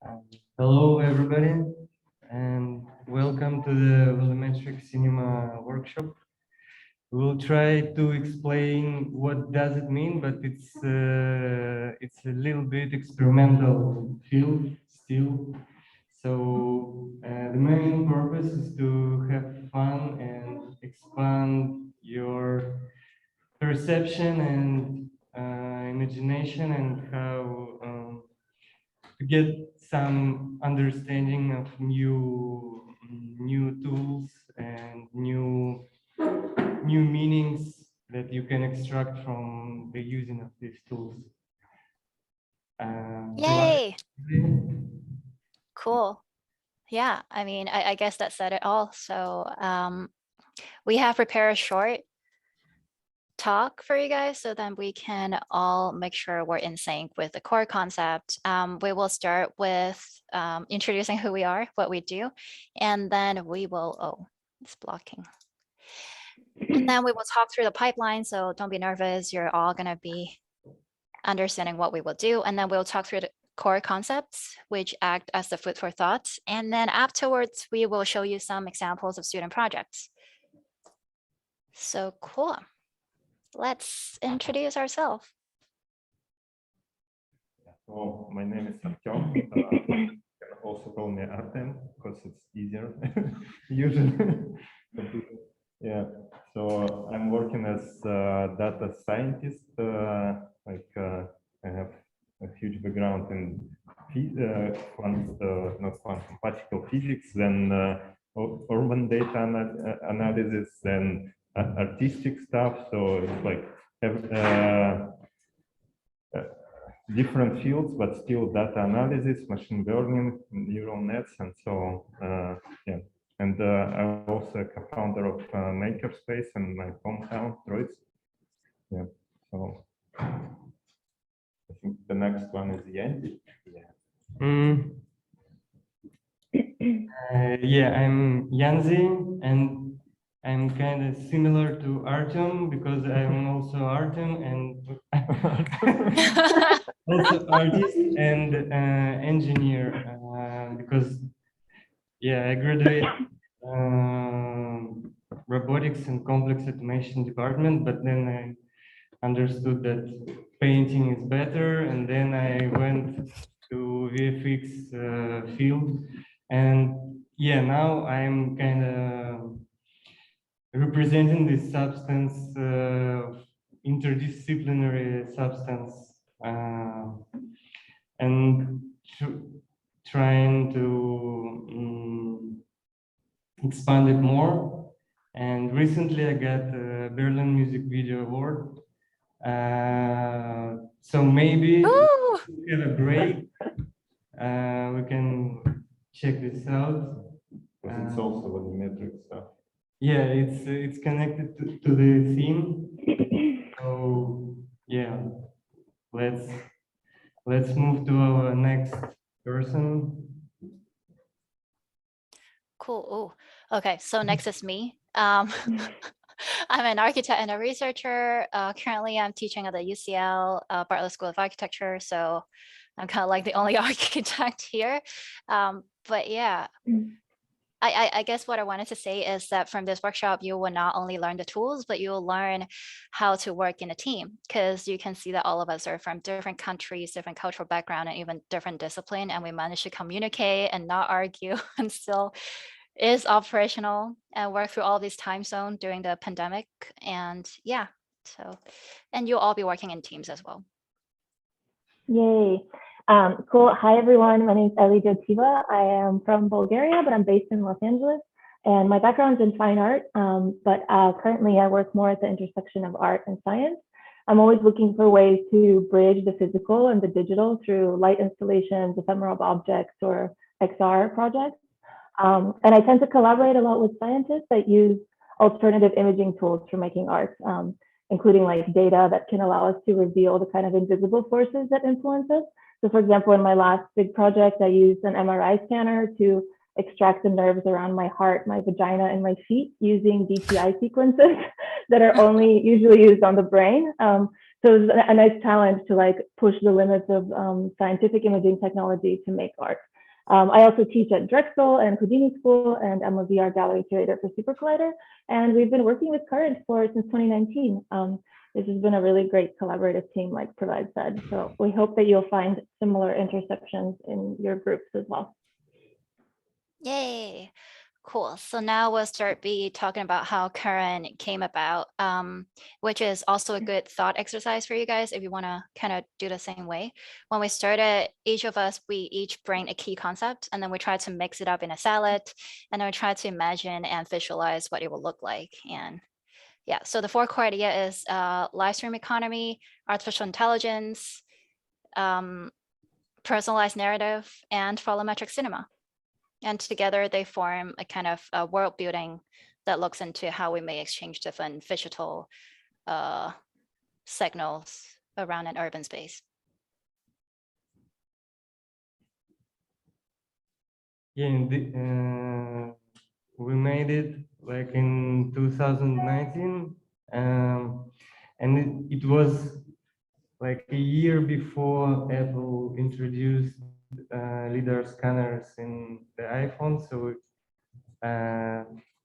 Um, Hello, everybody, and welcome to the Volumetric Cinema workshop. We'll try to explain what does it mean, but it's a little bit experimental field still. So the main purpose is to have fun and expand your perception and imagination and how to get some understanding of new tools and new meanings that you can extract from the using of these tools. Yay! Cool. Yeah, I mean, I guess that said it all. So we have prepared a short talk for you guys so then we can all make sure we're in sync with the core concept. We will start with introducing who we are, what we do, and then we will, oh, it's blocking. And then we will talk through the pipeline, so don't be nervous. You're all gonna be understanding what we will do, and then we'll talk through the core concepts, which act as the food for thought. And then afterwards, we will show you some examples of student projects. So cool. Let's introduce ourselves. So my name is Artyom. You can also call me Artem because it's easier usually. Yeah. So I'm working as a data scientist. I have a huge background in not quantum, particle physics, then urban data analysis, then artistic stuff. So it's like different fields, but still data analysis, machine learning, neural nets, and so on. Yeah. And I'm also a co-founder of Makerspace in my hometown, Troyes. Yeah. So I think the next one is Yandy. Yeah, I'm Yanzi, and I'm kind of similar to Artem because I'm also Artem and also artist and engineer because yeah, I graduated robotics and complex automation department, but then I understood that painting is better, and then I went to VFX field, and yeah, now I'm kind of representing this substance, interdisciplinary substance, and trying to expand it more. And recently I got a Berlin Music Video Award. So maybe we have a break. We can check this out. Because it's also volumetric stuff. Yeah, it's connected to the theme. So yeah, let's move to our next person. Cool. Oh, okay, so next is me. I'm an architect and a researcher. Currently, I'm teaching at the UCL Bartlett School of Architecture, so I'm kind of like the only architect here. But yeah, I guess what I wanted to say is that from this workshop, you will not only learn the tools, but you will learn how to work in a team, because you can see that all of us are from different countries, different cultural background, and even different discipline, and we managed to communicate and not argue and still is operational and work through all these time zones during the pandemic. And yeah, so, and you'll all be working in teams as well. Yay. Cool. Hi, everyone. My name is Eli Jotiva. I am from Bulgaria, but I'm based in Los Angeles. And my background is in fine art, but currently I work more at the intersection of art and science. I'm always looking for ways to bridge the physical and the digital through light installations, ephemeral objects, or XR projects. And I tend to collaborate a lot with scientists that use alternative imaging tools for making art, including like data that can allow us to reveal the kind of invisible forces that influence us. So for example, in my last big project, I used an MRI scanner to extract the nerves around my heart, my vagina, and my feet using DTI sequences that are only usually used on the brain. So it was a nice challenge to like push the limits of scientific imaging technology to make art. I also teach at Drexel and Houdini School, and I'm a VR gallery curator for Super Collider. And we've been working with Current since 2019. This has been a really great collaborative team, like Provide said. So we hope that you'll find similar intersections in your groups as well. Yay. Cool. So now we'll start talking about how Current came about, which is also a good thought exercise for you guys if you want to kind of do the same way. When we started, each of us, we each bring a key concept, and then we try to mix it up in a salad, and then we try to imagine and visualize what it will look like. And yeah, so the 4 core idea is live stream economy, artificial intelligence, personalized narrative, and volumetric cinema. And together they form a kind of world building that looks into how we may exchange different digital signals around an urban space. Yeah, we made it like in 2019, and it was like a year before Apple introduced LiDAR scanners in the iPhone, so it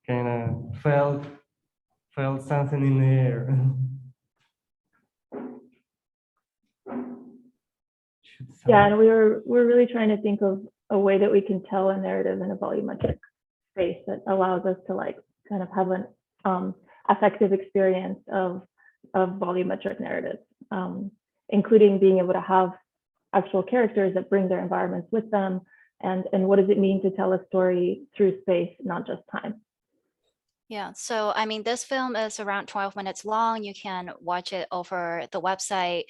kind of felt something in the air. Yeah, and we're really trying to think of a way that we can tell a narrative in a volumetric space that allows us to like kind of have an affective experience of volumetric narratives, including being able to have actual characters that bring their environments with them, and what does it mean to tell a story through space, not just time. Yeah, so I mean, this film is around 12 minutes long. You can watch it over the website.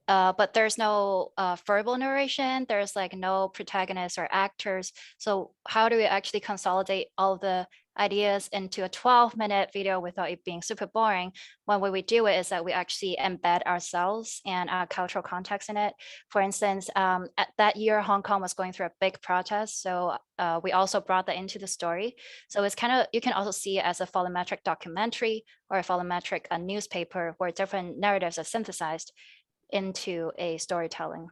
But there's no verbal narration. There's like no protagonists or actors. So how do we actually consolidate all the ideas into a 12-minute video without it being super boring? One way we do it is that we actually embed ourselves and our cultural context in it. For instance, at that year, Hong Kong was going through a big protest. So we also brought that into the story. So it's kind of, you can also see it as a volumetric documentary or a volumetric newspaper where different narratives are synthesized into a storytelling.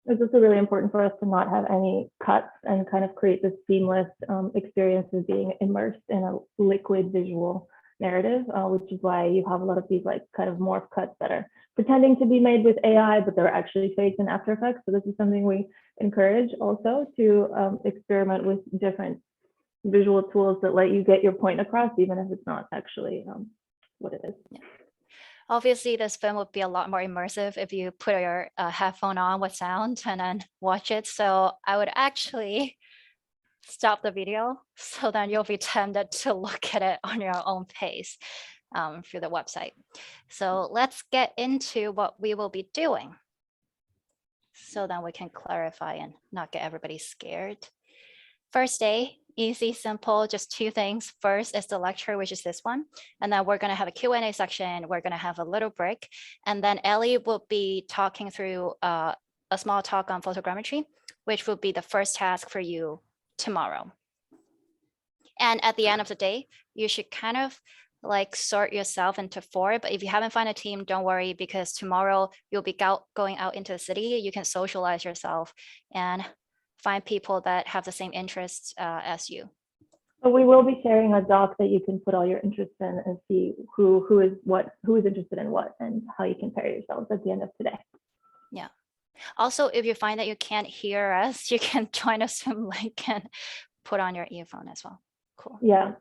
It's also really important for us to not have any cuts and kind of create this seamless experience of being immersed in a liquid visual narrative, which is why you have a lot of these like kind of morph cuts that are pretending to be made with AI, but they're actually faked in After Effects. So this is something we encourage also to experiment with different visual tools that let you get your point across, even if it's not actually what it is. Yeah. Obviously, this film would be a lot more immersive if you put your headphone on with sound and then watch it. So I would actually stop the video so then you'll be tempted to look at it on your own pace through the website. So let's get into what we will be doing so then we can clarify and not get everybody scared. First day, easy, simple, just 2 things. First is the lecture, which is this one. And then we're going to have a Q&A section. We're going to have a little break. And then Ellie will be talking through a small talk on photogrammetry, which will be the first task for you tomorrow. And at the end of the day, you should kind of like sort yourself into 4. But if you haven't found a team, don't worry, because tomorrow you'll be going out into the city. You can socialize yourself and find people that have the same interests as you. But we will be sharing a doc that you can put all your interests in and see who is interested in what and how you can pair yourselves at the end of today. Yeah. Also, if you find that you can't hear us, you can join a Zoom link and put on your earphone as well. Cool. Yeah.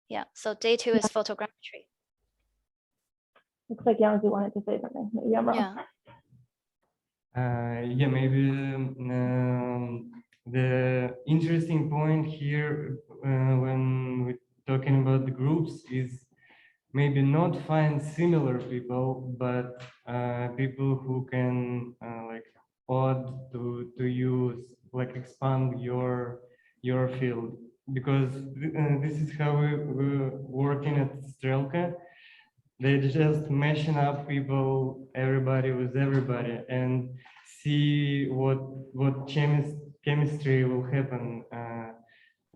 Yeah. So day 2 is photogrammetry. Looks like Yamazi wanted to say something. Maybe I'm wrong. Yeah. Yeah, maybe the interesting point here when we're talking about the groups is maybe not find similar people, but people who can like add to use, like expand your field, because this is how we're working at Strelka. They just mashing up people, everybody with everybody, and see what chemistry will happen.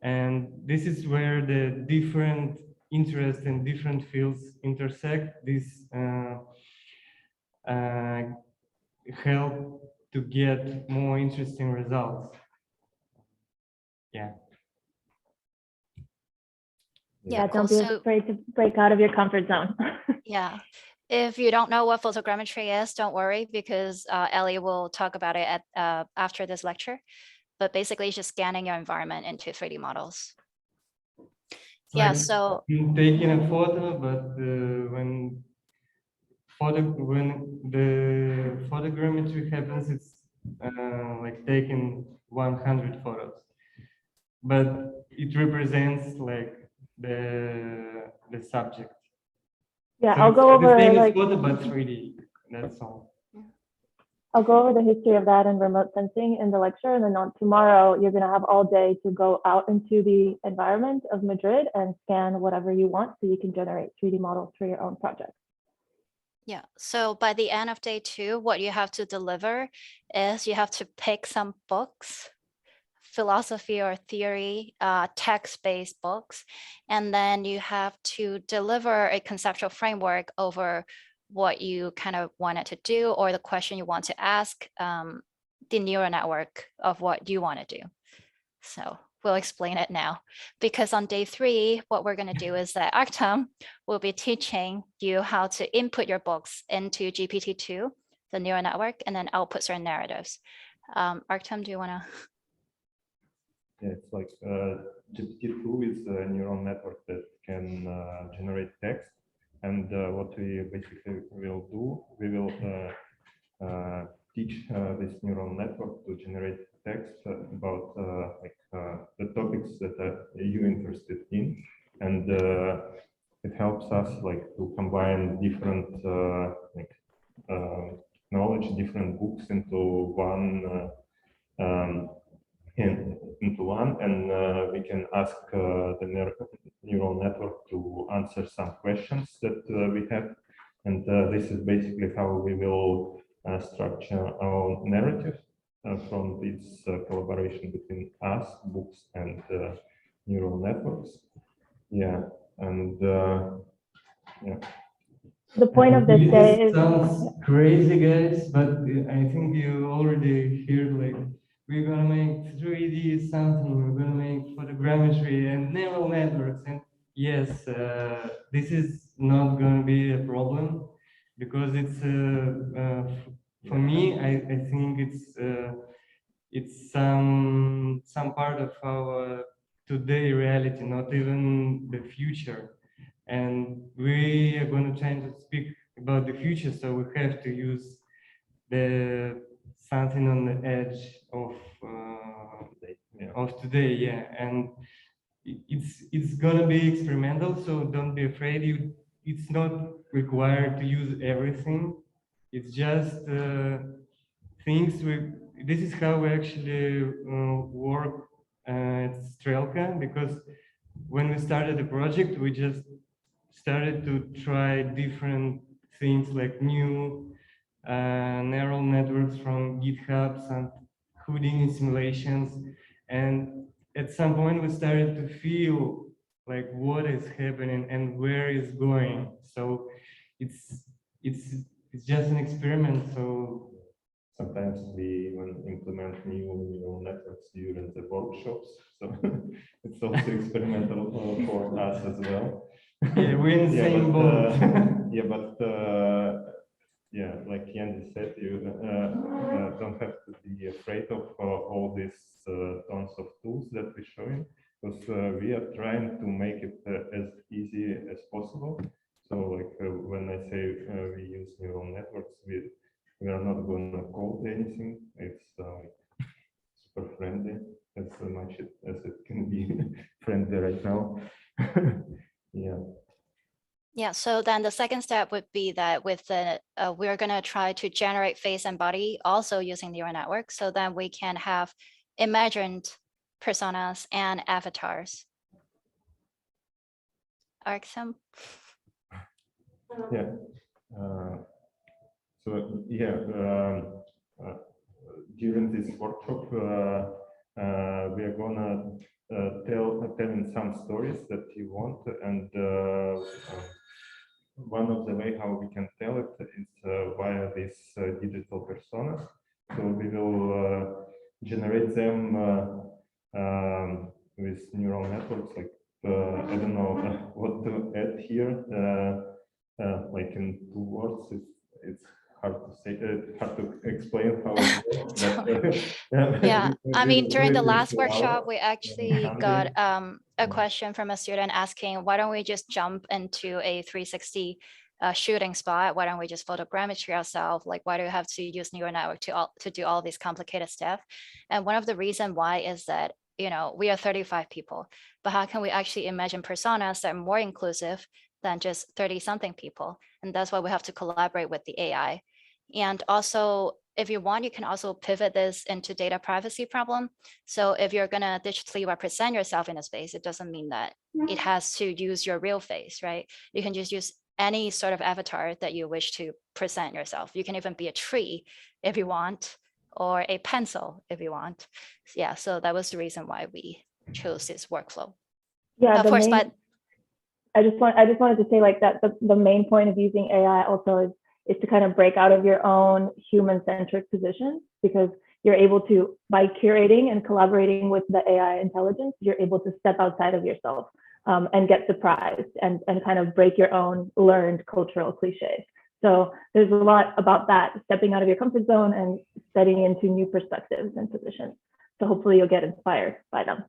And this is where the different interests in different fields intersect. This help to get more interesting results. Yeah. Yeah, don't cool. be So afraid to break out of your comfort zone. yeah, if you don't know what photogrammetry is, don't worry, because Ellie will talk about it at after this lecture. But basically, it's just scanning your environment into 3D models. It's Yeah, like so taking a photo, but when the photogrammetry happens, it's like taking 100 photos, but it represents like the subject. Yeah, So I'll it's go the same over as like photo, but 3D. That's all. I'll go over the history of that and remote sensing in the lecture, and then on tomorrow you're going to have all day to go out into the environment of Madrid and scan whatever you want, so you can generate 3D models for your own project. yeah, so by the end of day 2, what you have to deliver is you have to pick some books, philosophy or theory, text-based books, and then you have to deliver a conceptual framework over what you kind of wanted to do or the question you want to ask the neural network of what you want to do. So we'll explain it now, because on day 3, what we're going to do is that Artem will be teaching you how to input your books into GPT-2, the neural network, and then output certain narratives. Artem, do you want to? Yeah, it's like GPT-2 is a neural network that can generate text. And what we basically will do, we will teach this neural network to generate text about the topics that you're interested in. And it helps us like to combine different knowledge, different books into one into one, and we can ask the neural network to answer some questions that we have. And this is basically how we will structure our narrative from this collaboration between us, books, and neural networks. Yeah, and yeah. The point of this day is sounds crazy, guys, but I think you already heard like we're gonna make 3D something, we're gonna make photogrammetry and neural networks, and yes, this is not gonna be a problem because it's for me, I think it's some part of our today reality, not even the future. And we are going to try to speak about the future, so we have to use the something on the edge of today, yeah. And it's gonna be experimental, so don't be afraid. It's not required to use everything. It's just things we. This is how we actually work at Strelka, because when we started the project, we just started to try different things like new neural networks from GitHub, some Houdini simulations, and at some point we started to feel like what is happening and where it's going. So it's just an experiment. So sometimes we even implement new neural networks during the workshops. So it's also experimental for us as well. yeah, we're in the same boat. Yeah, like Yandy said, you don't have to be afraid of all these tons of tools that we're showing, because we are trying to make it as easy as possible. So like when I say we use neural networks, we are not going to code anything. It's super friendly, as much as it can be friendly right now. Yeah. Yeah, so then the second step would be that with the, we're going to try to generate face and body also using neural networks. So then we can have imagined personas and avatars. Arxam? Yeah. So yeah, during this workshop, we are gonna telling some stories that you want, and one of the way how we can tell it is via these digital personas. So we will generate them with neural networks. Like I don't know what to add here. Like in 2 words, it's hard to say, hard to explain how it works. But, Yeah, I mean, during the related last to workshop, our we actually got understanding. a question from a student asking, why don't we just jump into a 360 shooting spot? Why don't we just photogrammetry ourselves? Like, why do we have to use neural network to do all these complicated stuff? And one of the reason why is that, you know, we are 35 people, but how can we actually imagine personas that are more inclusive than just 30 something people? And that's why we have to collaborate with the AI. And also, if you want, you can also pivot this into data privacy problem. So if you're gonna digitally represent yourself in a space, it doesn't mean that it has to use your real face, right? You can just use any sort of avatar that you wish to present yourself. You can even be a tree if you want, or a pencil if you want. Yeah, so that was the reason why we chose this workflow. Yeah, Of course, but I just wanted to say like that the main point of using AI also is to kind of break out of your own human-centric position, because you're able to, by curating and collaborating with the AI intelligence, you're able to step outside of yourself and get surprised and kind of break your own learned cultural cliches. So there's a lot about that, stepping out of your comfort zone and stepping into new perspectives and positions. So hopefully you'll get inspired by them.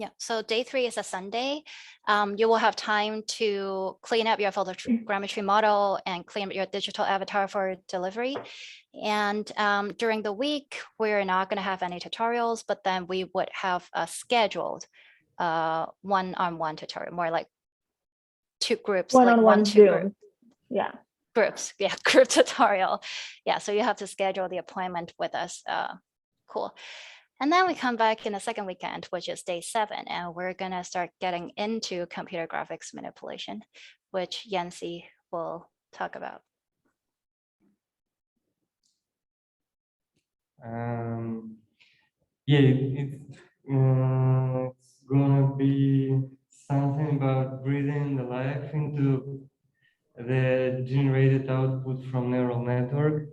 yeah, so day 3 is a Sunday. You will have time to clean up your photogrammetry model and clean up your digital avatar for delivery. And during the week, we're not going to have any tutorials, but then we would have a scheduled one-on-one tutorial, more like 2 groups, One-on-one like 1-2 Zoom. Yeah. groups, yeah, group tutorial. Yeah, so you have to schedule the appointment with us. Cool. And then we come back in the second weekend, which is day 7, and we're gonna start getting into computer graphics manipulation, which Yancy will talk about. Yeah, it's gonna be something about breathing the life into the generated output from neural network.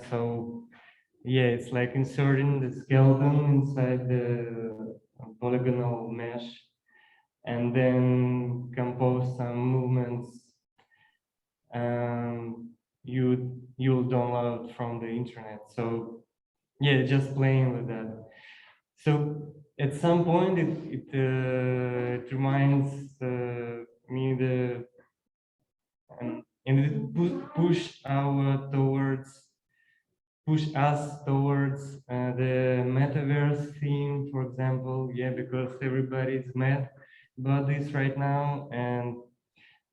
So yeah, it's like inserting the skeleton inside the polygonal mesh and then compose some movements you'll download from the internet. So yeah, just playing with that. So at some point it reminds me and it push us towards the metaverse theme, for example. Yeah, because everybody's mad about this right now, and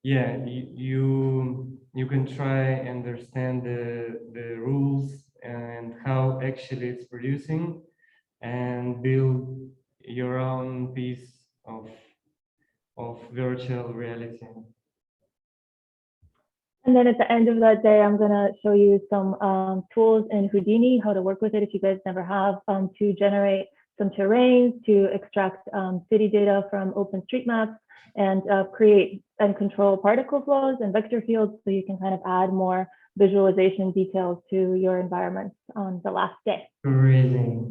yeah, you can try and understand the rules and how actually it's producing, and build your own piece of virtual reality. And then at the end of that day, I'm going to show you some tools in Houdini, how to work with it if you guys never have, to generate some terrains, to extract city data from OpenStreetMaps, and create and control particle flows and vector fields, so you can kind of add more visualization details to your environment on the last day. Crazy.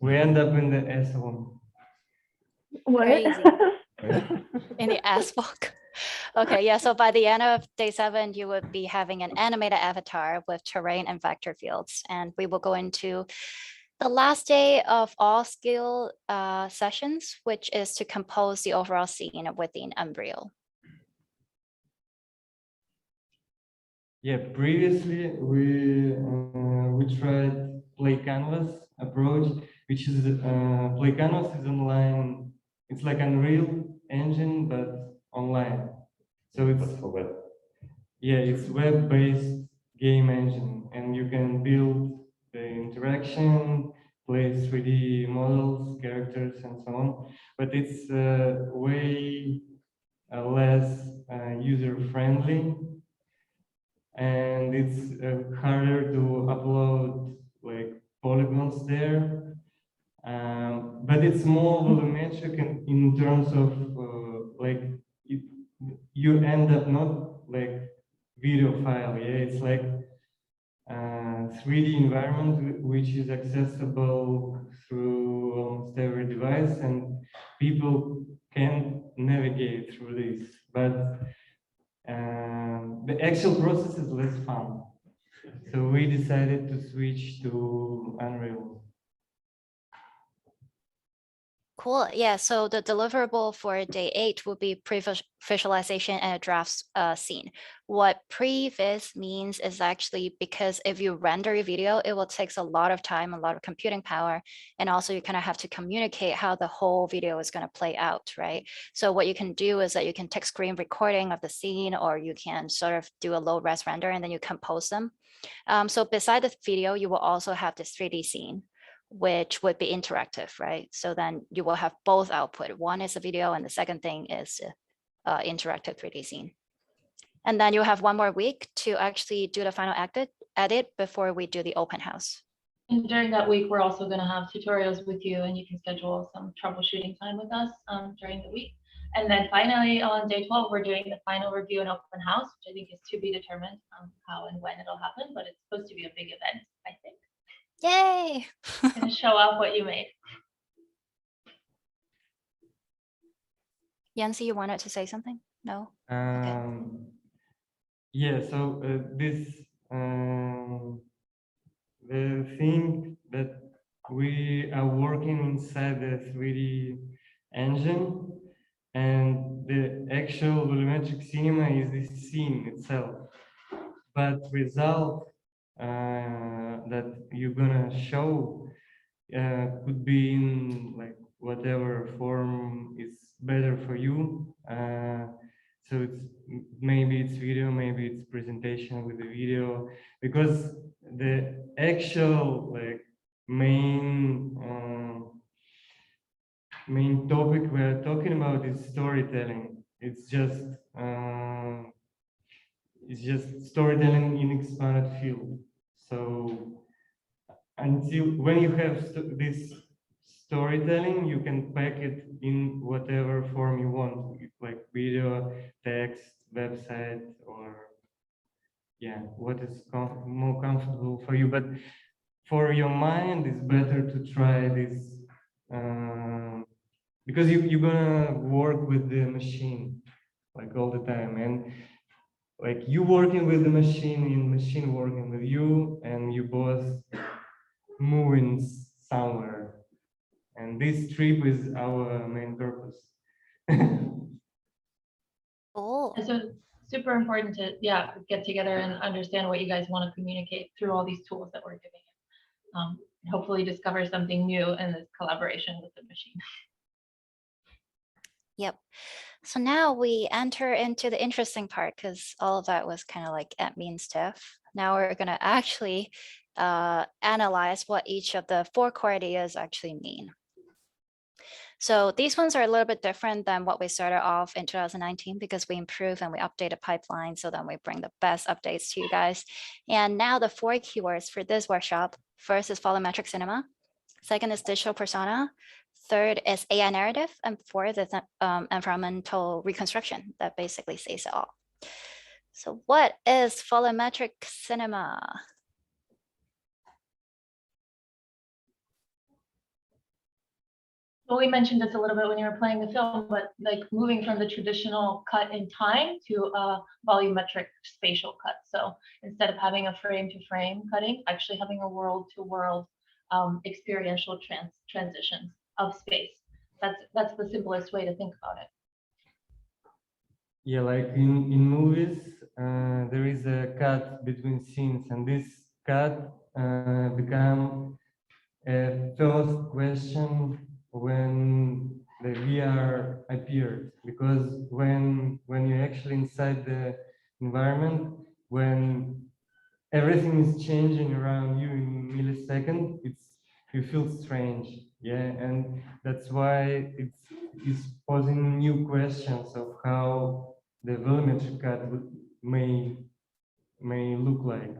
We end up in the echelon. What? Crazy. In the asphalt. Okay, yeah, so by the end of day 7, you would be having an animated avatar with terrain and vector fields. And we will go into the last day of all skill sessions, which is to compose the overall scene within Unreal. Yeah, previously we tried Play Canvas approach, which is Play Canvas is online. It's like Unreal Engine, but online. So it's web. Yeah, it's web-based game engine, and you can build the interaction, place 3D models, characters, and so on. But it's way less user-friendly, and it's harder to upload like polygons there. But it's more volumetric in terms of like you end up not like video file. Yeah, it's like 3D environment which is accessible through almost every device, and people can navigate through this. But the actual process is less fun. So we decided to switch to Unreal. Cool. Yeah. So the deliverable for day 8 will be pre-visualization and a draft scene. What pre-vis means is actually because if you render a video, it will take a lot of time, a lot of computing power, and also you kind of have to communicate how the whole video is going to play out, right? So what you can do is that you can take screen recording of the scene, or you can sort of do a low res render and then you compose them. So beside the video, you will also have this 3D scene, which would be interactive, right? So then you will have both output. One is a video and the second thing is interactive 3D scene. And then you have 1 more week to actually do the final edit before we do the open house. And during that week, we're also going to have tutorials with you, and you can schedule some troubleshooting time with us during the week. And then finally, on day 12, we're doing the final review and open house, which I think is to be determined how and when it'll happen, but it's supposed to be a big event, I think. Yay! Gonna show off what you made. Yancy, you wanted to say something? No? Yeah, so the thing that we are working inside the 3D engine, and the actual volumetric cinema is the scene itself. But result that you're gonna show could be in like whatever form is better for you. So it's maybe it's video, maybe it's presentation with the video, because the actual like main topic we're talking about is storytelling. It's just storytelling in expanded field. So until when you have this storytelling, you can pack it in whatever form you want, like video, text, website, or yeah, what is more comfortable for you. But for your mind, it's better to try this because you're gonna work with the machine like all the time, and like you working with the machine and machine working with you, and you both moving somewhere. And this trip is our main purpose. Cool. And so super important to get together and understand what you guys want to communicate through all these tools that we're giving you. Hopefully discover something new in this collaboration with the machine. Yep. So now we enter into the interesting part, because all of that was kind of like admin stuff. Now we're going to actually analyze what each of the 4 core ideas actually mean. So these ones are a little bit different than what we started off in 2019, because we improve and we update the pipeline, so then we bring the best updates to you guys. And now the 4 keywords for this workshop: first is volumetric cinema, second is digital persona, third is AI narrative, and fourth is environmental reconstruction. That basically says it all. So what is volumetric cinema? Well, we mentioned this a little bit when you were playing the film, but like moving from the traditional cut in time to a volumetric spatial cut. So instead of having a frame to frame cutting, actually having a world to world experiential transitions of space. That's the simplest way to think about it. Yeah, like in movies, there is a cut between scenes, and this cut become a first question when the VR appeared, because when you're actually inside the environment, when everything is changing around you in millisecond, you feel strange, yeah, and that's why it's posing new questions of how the volumetric cut may look like,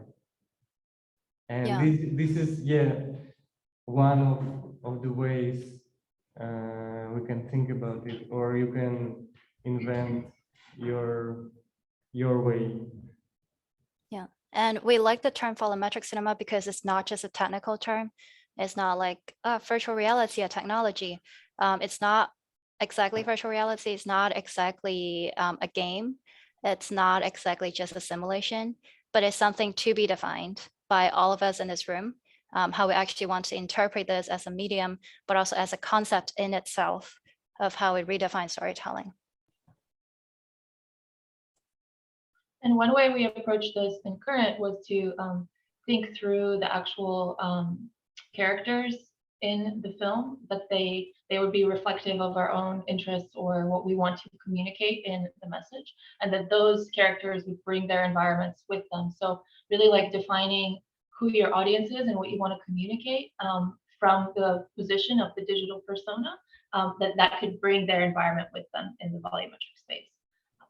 and Yeah. this is one of the ways we can think about it, or you can invent your way. Yeah. And we like the term volumetric cinema because it's not just a technical term. It's not like virtual reality, a technology. It's not exactly virtual reality. It's not exactly a game. It's not exactly just a simulation, but it's something to be defined by all of us in this room. How we actually want to interpret this as a medium, but also as a concept in itself of how we redefine storytelling. And one way we approached this in Current was to think through the actual characters in the film, that they would be reflective of our own interests or what we want to communicate in the message, and that those characters would bring their environments with them. So really like defining who your audience is and what you want to communicate from the position of the digital persona, that could bring their environment with them in the volumetric space,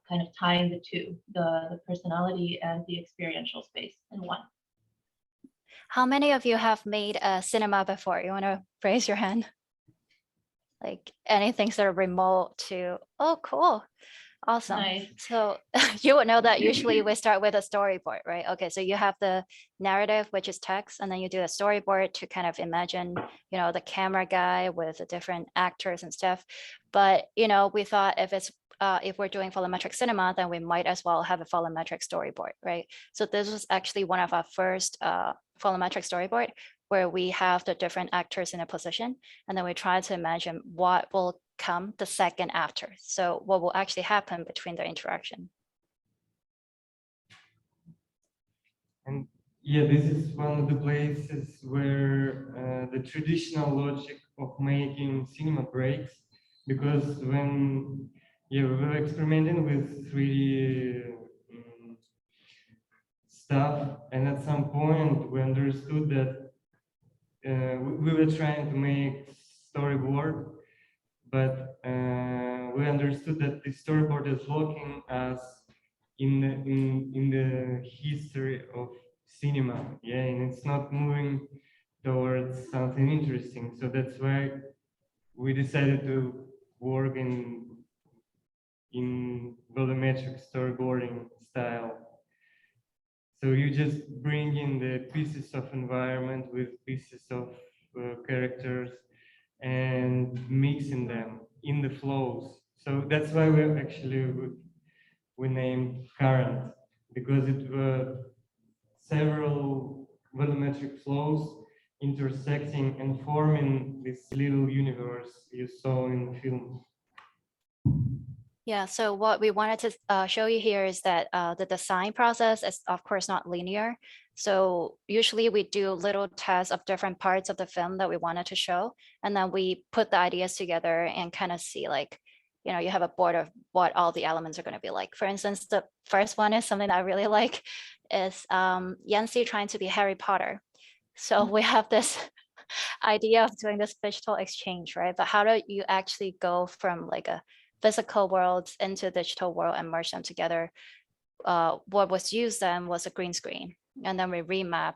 kind of tying the two, the personality and the experiential space in one. How many of you have made a cinema before? You want to raise your hand? Like anything sort of remote to, oh, cool. Awesome. Nice. So you would know that usually we start with a storyboard, right? Okay, so you have the narrative, which is text, and then you do a storyboard to kind of imagine, you know, the camera guy with the different actors and stuff. But, you know, we thought if we're doing volumetric cinema, then we might as well have a volumetric storyboard, right? So this was actually one of our first volumetric storyboard where we have the different actors in a position, and then we try to imagine what will come the second after. So what will actually happen between the interaction. And yeah, this is one of the places where the traditional logic of making cinema breaks, because when we were experimenting with 3D stuff, and at some point we understood that we were trying to make storyboard, but we understood that the storyboard is locking us in the history of cinema, yeah, and it's not moving towards something interesting. So that's why we decided to work in volumetric storyboarding style. So you just bring in the pieces of environment with pieces of characters and mixing them in the flows. So that's why we named Current, because it were several volumetric flows intersecting and forming this little universe you saw in the film. Yeah, so what we wanted to show you here is that the design process is of course not linear. So usually we do little tests of different parts of the film that we wanted to show, and then we put the ideas together and kind of see, like, you know, you have a board of what all the elements are going to be like. For instance, the first one is something I really like, is Yancy trying to be Harry Potter. So we have this idea of doing this digital exchange, right? But how do you actually go from like a physical world into digital world and merge them together? What was used then was a green screen, and then we remap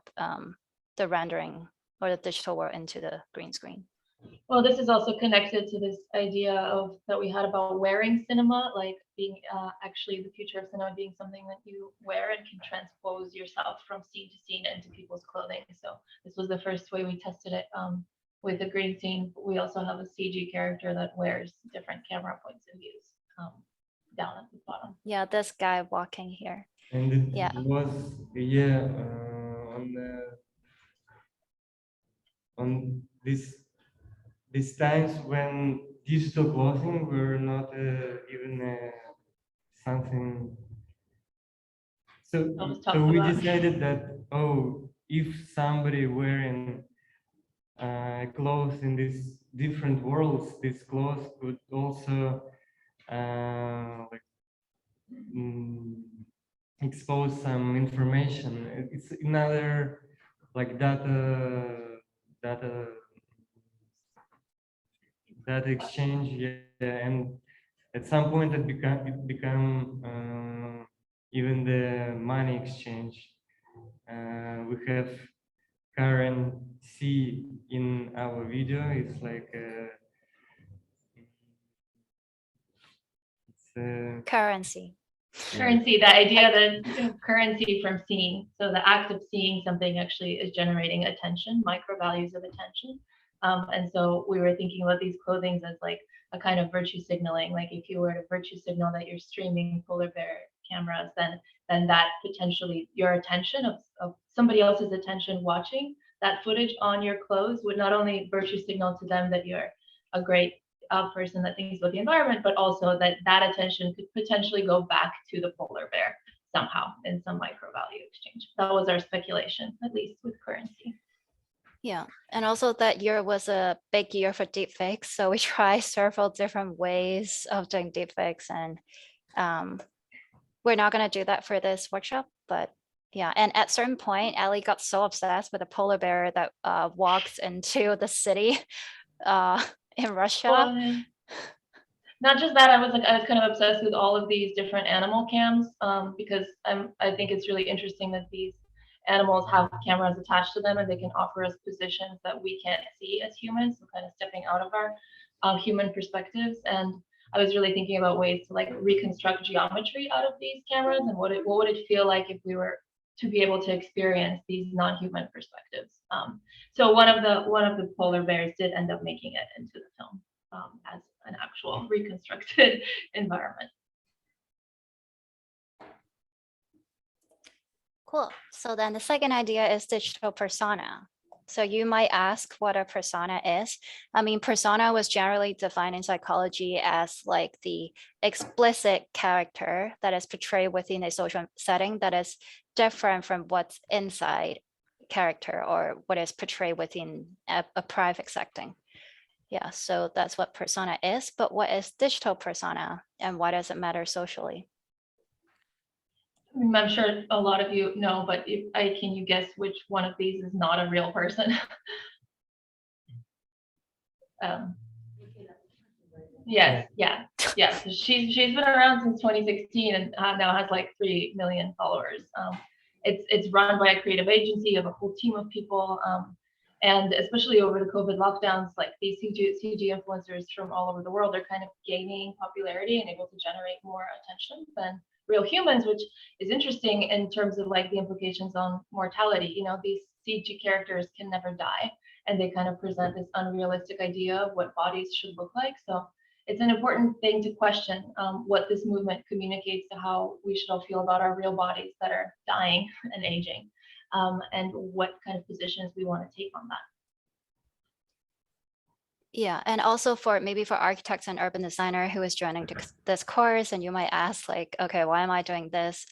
the rendering or the digital world into the green screen. Well, this is also connected to this idea of that we had about wearing cinema, like being actually the future of cinema being something that you wear and can transpose yourself from scene to scene into people's clothing. So this was the first way we tested it with the green scene. We also have a CG character that wears different camera points and views down at the bottom. Yeah, this guy walking here. And it Yeah. was on these times when digital clothing were not even something. So we decided that, oh, if somebody wearing clothes in these different worlds, this clothes could also expose some information. It's another like data exchange, yeah, and at some point it become even the money exchange. We have currency in our video. It's like Currency. Currency, the idea that currency from seeing, so the act of seeing something actually is generating attention, micro values of attention. And so we were thinking about these clothings as like a kind of virtue signaling. Like if you were to virtue signal that you're streaming polar bear cameras, then that potentially your attention of somebody else's attention watching that footage on your clothes would not only virtue signal to them that you're a great person that thinks about the environment, but also that attention could potentially go back to the polar bear somehow in some micro value exchange. That was our speculation, at least with currency. Yeah, and also that year was a big year for deepfakes. So we tried several different ways of doing deepfakes, and we're not going to do that for this workshop. But yeah, and at certain point, Ellie got so obsessed with a polar bear that walks into the city in Russia. Well, not just that, I was kind of obsessed with all of these different animal cams because I think it's really interesting that these animals have cameras attached to them and they can offer us positions that we can't see as humans, so kind of stepping out of our human perspectives. And I was really thinking about ways to like reconstruct geometry out of these cameras and what would it feel like if we were to be able to experience these non-human perspectives. So one of the polar bears did end up making it into the film as an actual reconstructed environment. Cool. So then the second idea is digital persona. So you might ask what a persona is. I mean, persona was generally defined in psychology as like the explicit character that is portrayed within a social setting that is different from what's inside character or what is portrayed within a private setting. Yeah, so that's what persona is. But what is digital persona and why does it matter socially? I'm sure a lot of you know, but can you guess which one of these is not a real person? Yes, yeah. So she's been around since 2016 and now has like 3 million followers. It's run by a creative agency of a whole team of people. And especially over the COVID lockdowns, like these CG influencers from all over the world are kind of gaining popularity and able to generate more attention than real humans, which is interesting in terms of like the implications on mortality. You know, these CG characters can never die, and they kind of present this unrealistic idea of what bodies should look like. So it's an important thing to question what this movement communicates to how we should all feel about our real bodies that are dying and aging, and what kind of positions we want to take on that. Yeah, and also for maybe for architects and urban designer who is joining this course, and you might ask like, okay, why am I doing this?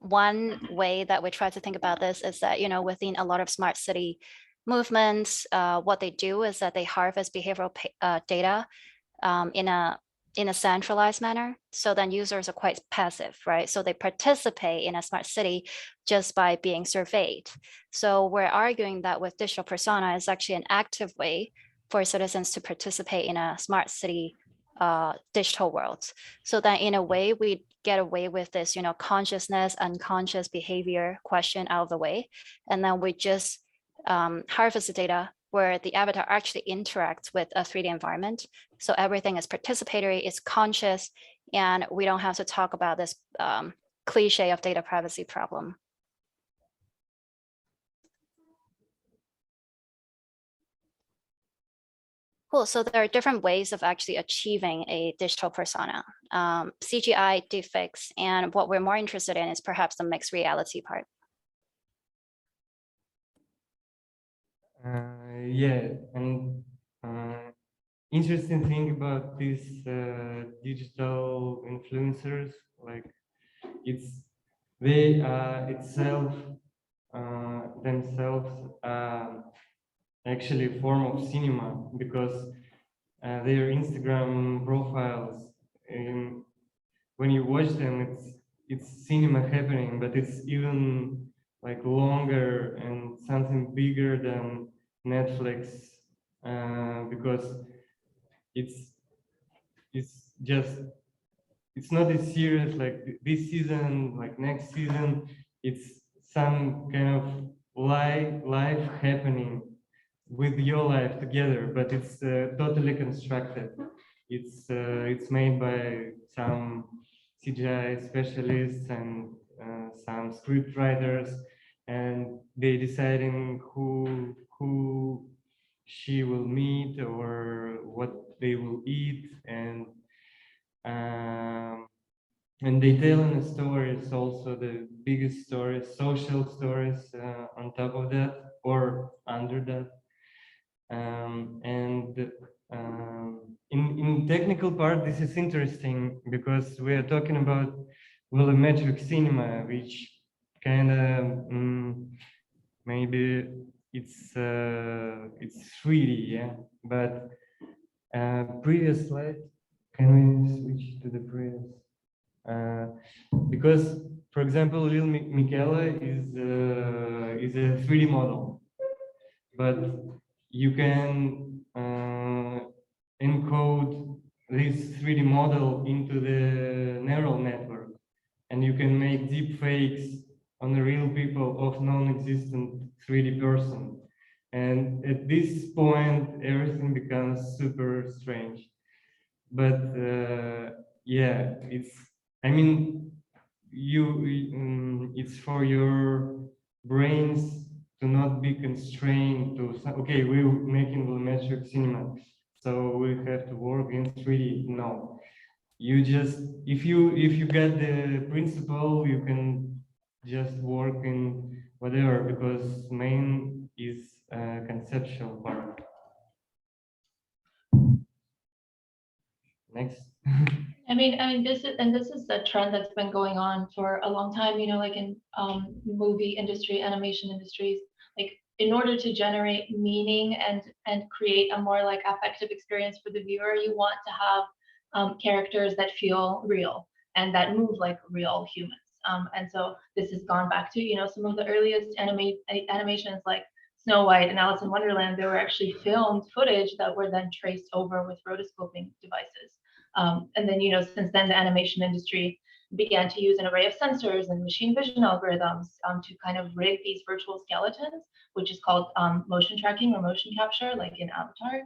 One way that we try to think about this is that, you know, within a lot of smart city movements, what they do is that they harvest behavioral data in a centralized manner. So then users are quite passive, right? So they participate in a smart city just by being surveyed. So we're arguing that with digital persona is actually an active way for citizens to participate in a smart city digital world. So that in a way we get away with this, you know, consciousness, unconscious behavior question out of the way. And then we just harvest the data where the avatar actually interacts with a 3D environment. So everything is participatory, it's conscious, and we don't have to talk about this cliche of data privacy problem. Cool, so there are different ways of actually achieving a digital persona. CGI, deepfakes, and what we're more interested in is perhaps the mixed reality part. Yeah, and interesting thing about these digital influencers, like they themselves actually a form of cinema, because their Instagram profiles, when you watch them, it's cinema happening, but it's even like longer and something bigger than Netflix, because it's just, it's not as serious like this season, like next season. It's some kind of life happening with your life together, but it's totally constructed. It's made by some CGI specialists and some script writers, and they deciding who she will meet or what they will eat, um, and they telling the stories, also the biggest stories, social stories on top of that or under that. And in technical part, this is interesting because we are talking about volumetric cinema, which kind of maybe it's 3D, yeah. But previous slide, can we switch to the previous? Because, for example, Lil Michele is a 3D model, but you can encode this 3D model into the neural network, and you can make deep fakes on the real people of non-existent 3D person. And at this point, everything becomes super strange. But yeah, I mean, it's for your brains to not be constrained to, okay, we're making volumetric cinema, so we have to work in 3D. No, you just, if you get the principle, you can just work in whatever, because main is conceptual part. Next. I mean, this is a trend that's been going on for a long time, you know, like in movie industry, animation industries, like in order to generate meaning and create a more like affective experience for the viewer, you want to have characters that feel real and that move like real humans. And so this has gone back to, you know, some of the earliest animations like Snow White and Alice in Wonderland. They were actually filmed footage that were then traced over with rotoscoping devices. And then, you know, since then, the animation industry began to use an array of sensors and machine vision algorithms to kind of rig these virtual skeletons, which is called motion tracking or motion capture, like in Avatar.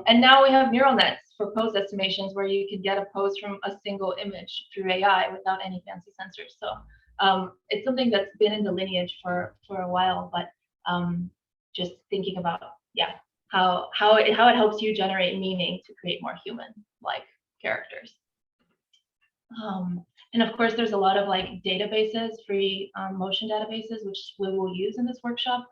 And now we have neural nets for pose estimations where you can get a pose from a single image through AI without any fancy sensors. So it's something that's been in the lineage for a while, but just thinking about, yeah, how it helps you generate meaning to create more human-like characters. And of course, there's a lot of like databases, free motion databases, which we will use in this workshop,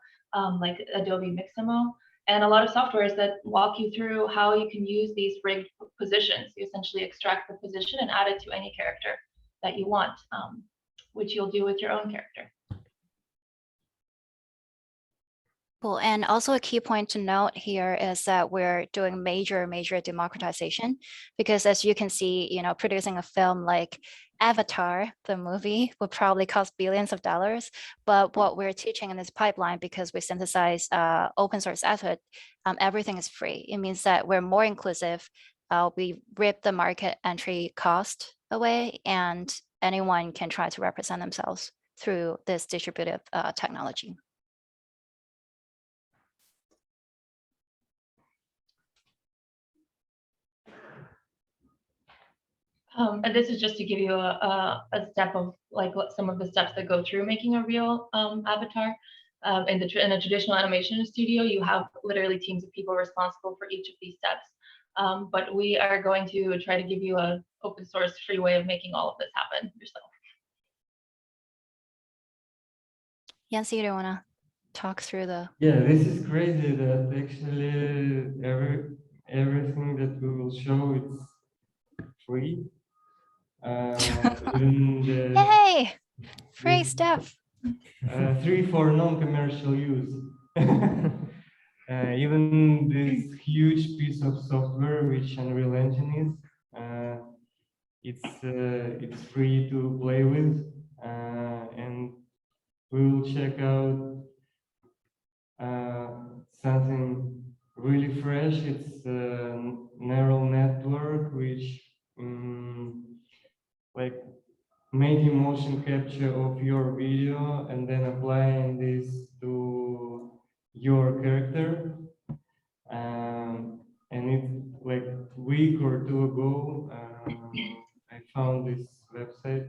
like Adobe Mixamo, and a lot of softwares that walk you through how you can use these rigged positions. You essentially extract the position and add it to any character that you want, which you'll do with your own character. Cool. And also a key point to note here is that we're doing major democratization, because as you can see, you know, producing a film like Avatar, the movie, would probably cost billions of dollars. But what we're teaching in this pipeline, because we synthesize open source output, everything is free. It means that we're more inclusive. We rip the market entry cost away, and anyone can try to represent themselves through this distributive technology. And this is just to give you a step of like what some of the steps that go through making a real avatar. In a traditional animation studio, you have literally teams of people responsible for each of these steps. But we are going to try to give you an open source free way of making all of this happen yourself. Yancy, do you want to talk through the? Yeah, this is crazy that actually everything that we will show, it's free. Even the, Yay! Free stuff. 3 for non-commercial use. Even this huge piece of software, which Unreal Engine is, it's free to play with, and we will check out something really fresh. It's a neural network which like making motion capture of your video and then applying this to your character. And it like a week or two ago, I found this website.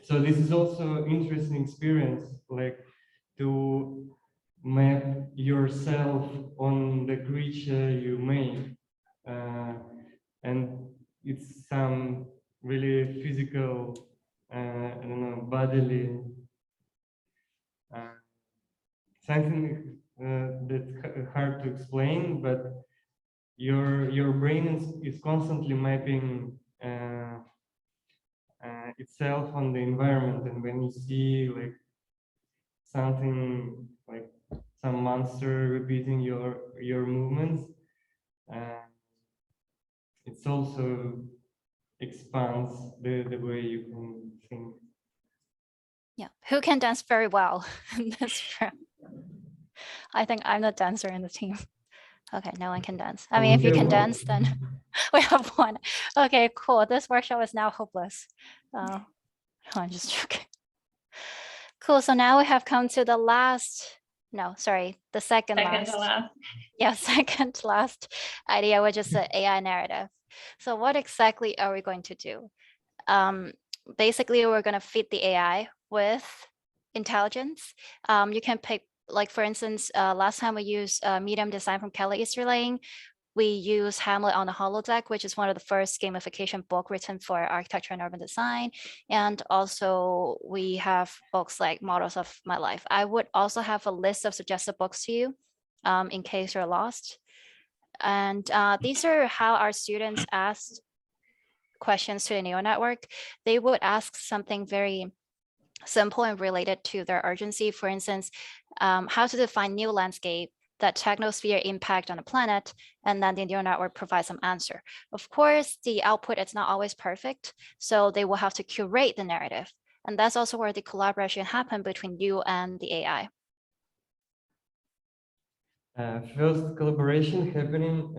So this is also interesting experience, like to map yourself on the creature you made, and it's some really physical, I don't know, bodily something that's hard to explain, but your brain is constantly mapping itself on the environment, and when you see like something like some monster repeating your movements, it's also expands the way you can think. Yeah, who can dance very well in this room? I think I'm the dancer in the team. Okay, no one can dance. I mean, if you can dance, then we have one. Okay, cool. This workshop is now hopeless. I'm just joking. Cool. So now we have come to the last, no, sorry, the second last. To last. Yeah, second to last idea, which is the AI narrative. So what exactly are we going to do? Basically, we're going to feed the AI with intelligence. You can pick, like, for instance, last time we used medium design from Kelly Easterling. We use Hamlet on the Holodeck, which is one of the first gamification book written for architecture and urban design. And also we have books like Models of My Life. I would also have a list of suggested books to you in case you're lost. And these are how our students asked questions to the neural network. They would ask something very simple and related to their urgency. For instance, how to define new landscape, that technosphere impact on the planet, and then the neural network provides some answer. Of course, the output is not always perfect, so they will have to curate the narrative. And that's also where the collaboration happens between you and the AI. First collaboration happening,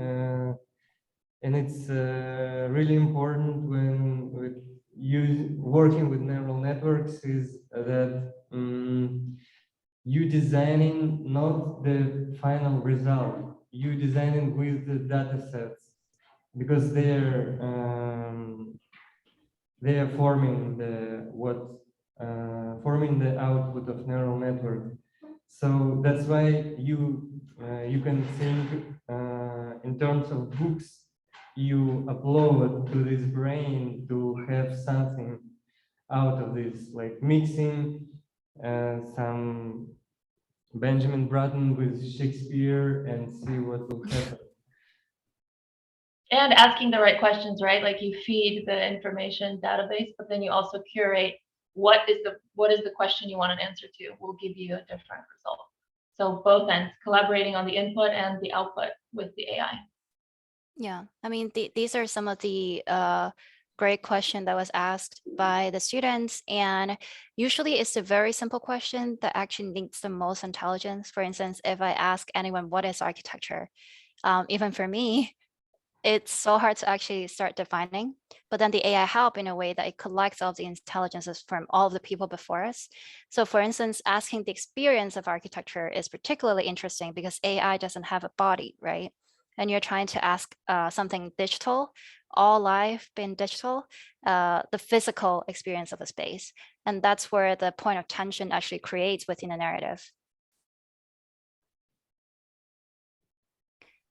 and it's really important when working with neural networks is that you designing not the final result, you designing with the data sets, because they're forming the output of neural network. So that's why you can think in terms of books you upload to this brain to have something out of this, like mixing some Benjamin Button with Shakespeare and see what will happen. And asking the right questions, right? Like you feed the information database, but then you also curate what is the question you want an answer to will give you a different result. So both ends, collaborating on the input and the output with the AI. Yeah, I mean, these are some of the great question that was asked by the students. And usually it's a very simple question that actually needs the most intelligence. For instance, if I ask anyone, what is architecture? Even for me, it's so hard to actually start defining, but then the AI help in a way that it collects all the intelligences from all of the people before us. So for instance, asking the experience of architecture is particularly interesting because AI doesn't have a body, right? And you're trying to ask something digital, all life being digital, the physical experience of a space. And that's where the point of tension actually creates within a narrative.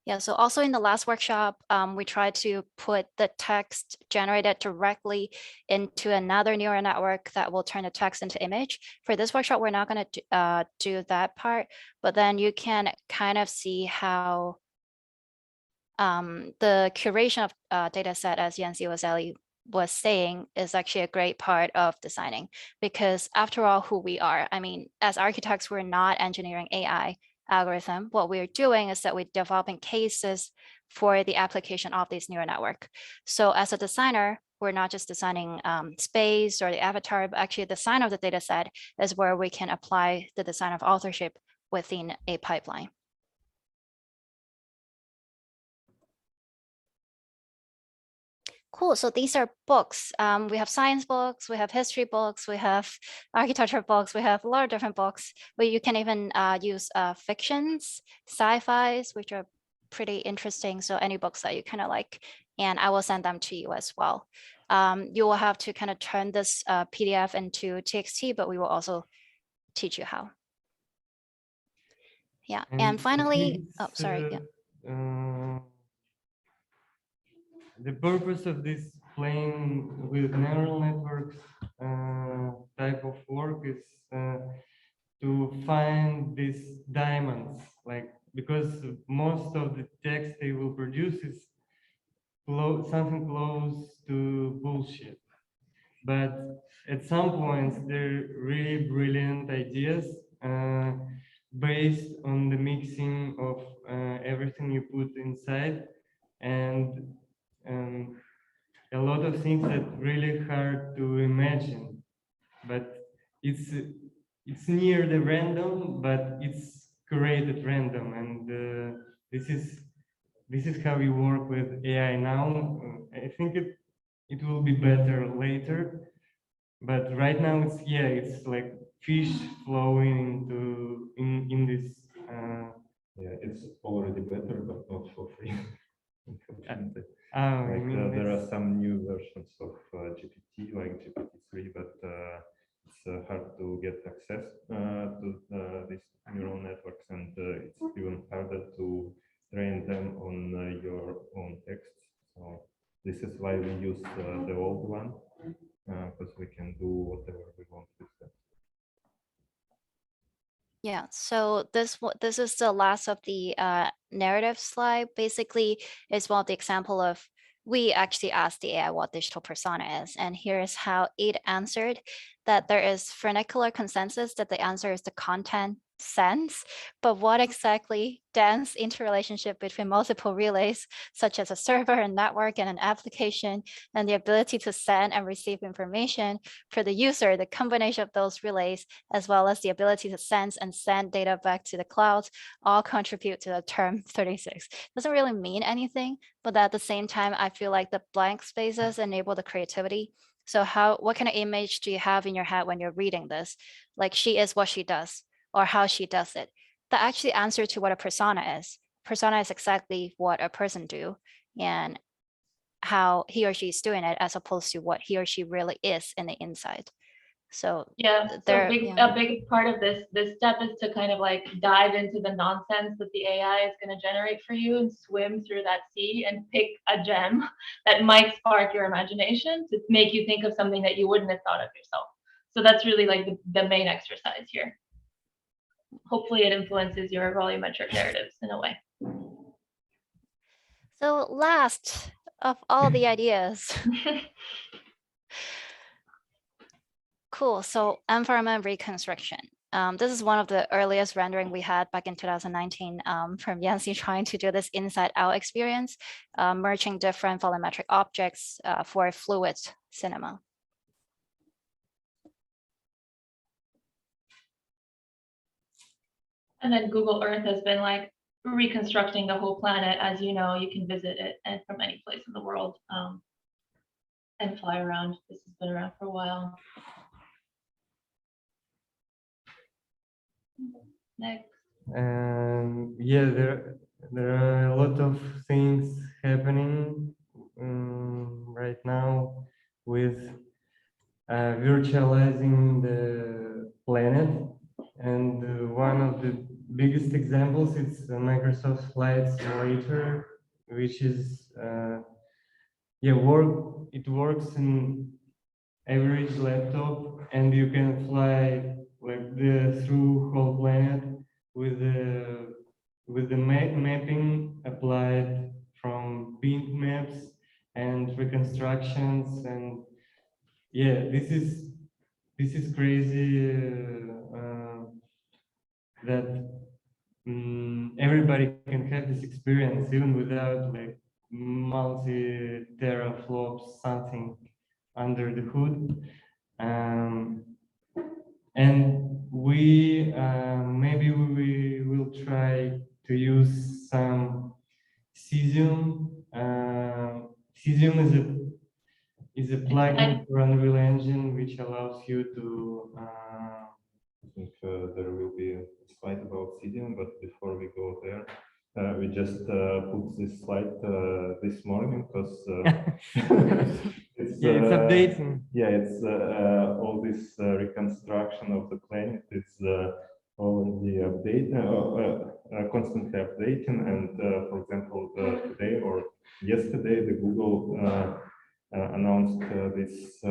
Yeah, so also in the last workshop, we tried to put the text generated directly into another neural network that will turn the text into image. For this workshop, we're not going to do that part, but then you can kind of see how the curation of data set, as Yancy was saying, is actually a great part of designing, because after all, who we are, I mean, as architects, we're not engineering AI algorithm. What we're doing is that we're developing cases for the application of this neural network. So as a designer, we're not just designing space or the avatar, but actually the design of the data set is where we can apply the design of authorship within a pipeline. Cool. So these are books. We have science books, we have history books, we have architecture books, we have a lot of different books. But you can even use fictions, sci-fis, which are pretty interesting. So any books that you kind of like, and I will send them to you as well. You will have to kind of turn this PDF into TXT, but we will also teach you how. Yeah, and I think finally, oh, it's, sorry, yeah. The purpose of this playing with neural networks type of work is to find these diamonds, like, because most of the text they will produce is something close to bullshit. But at some points, they're really brilliant ideas based on the mixing of everything you put inside, and a lot of things that really hard to imagine. But it's near the random, but it's created random, and this is how we work with AI now. I think it will be better later, but right now it's like fish flowing into in this. Yeah, it's already better, but not for free. Unfortunately. I mean, There are some new versions of GPT, like GPT-3, but it's hard to get access to these neural networks, and it's even harder to train them on your own text. So this is why we use the old one, because we can do whatever we want with them. Yeah, so this is the last of the narrative slide. Basically, it's one of the example of we actually asked the AI what digital persona is, and here's how it answered that there is vernacular consensus that the answer is the content sense, but what exactly dense interrelationship between multiple relays, such as a server and network and an application, and the ability to send and receive information for the user, the combination of those relays, as well as the ability to sense and send data back to the cloud, all contribute to the term 36. Doesn't really mean anything, but at the same time, I feel like the blank spaces enable the creativity. So what kind of image do you have in your head when you're reading this? Like, she is what she does, or how she does it. That actually answer to what a persona is. Persona is exactly what a person do and how he or she is doing it, as opposed to what he or she really is in the inside. So yeah, so there, a big part of this step is to kind of like dive into the nonsense that the AI is going to generate for you and swim through that sea and pick a gem that might spark your imagination to make you think of something that you wouldn't have thought of yourself. So that's really like the main exercise here. Hopefully it influences your volumetric narratives in a way. So last of all the ideas. Cool, so environment reconstruction. This is one of the earliest rendering we had back in 2019 from Yancy trying to do this inside out experience, merging different volumetric objects for fluid cinema. And then Google Earth has been like reconstructing the whole planet. As you know, you can visit it and from any place in the world and fly around. This has been around for a while. Next. Yeah, there are a lot of things happening right now with virtualizing the planet, and one of the biggest examples is the Microsoft Flight Simulator, which is it works in average laptop, and you can fly like through whole planet with the mapping applied from bint maps and reconstructions, and yeah, this is crazy that everybody can have this experience even without like multi-teraflops something under the hood. And we maybe we will try to use some cesium. Cesium is a plugin for Unreal Engine which allows you to. I think there will be a slide about Cesium, but before we go there, we just put this slide this morning because it's updating. Yeah, it's all this reconstruction of the planet is already constantly updating. And for example, today or yesterday, the Google announced this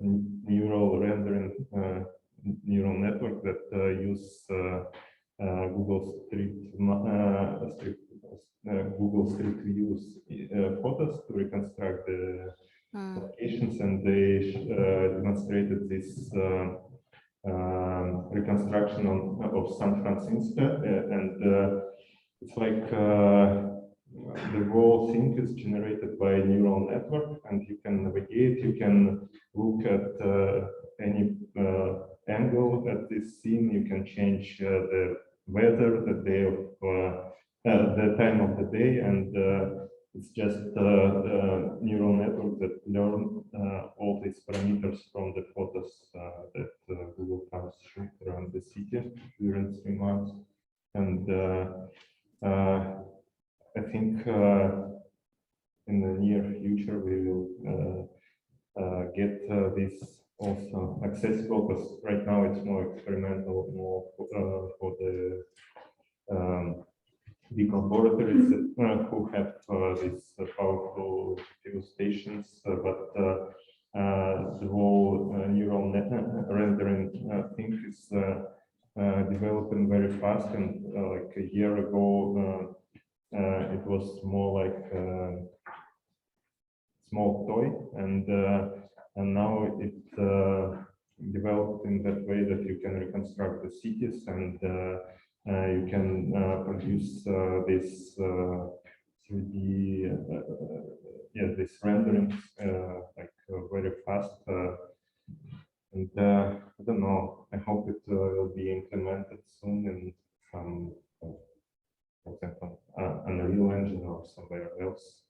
neural rendering neural network that use Google Street Views photos to reconstruct the locations, and they demonstrated this reconstruction of San Francisco, and it's like the whole thing is generated by a neural network, and you can navigate, you can look at any angle at this scene, you can change the weather, the day of the time of the day, and it's just the neural network that learn all these parameters from the photos that Google Cars shoot around the city during 3 months. And I think in the near future we will get this also accessible, because right now it's more experimental, more for the big laboratories that, who have these powerful GPU stations, but the whole neural net rendering thing is developing very fast, and like a year ago it was more like a small toy, and now it developed in that way that you can reconstruct the cities, and you can produce this 3D, this renderings like very fast, and I don't know. I hope it will be implemented soon in some, for example, Unreal Engine or somewhere else.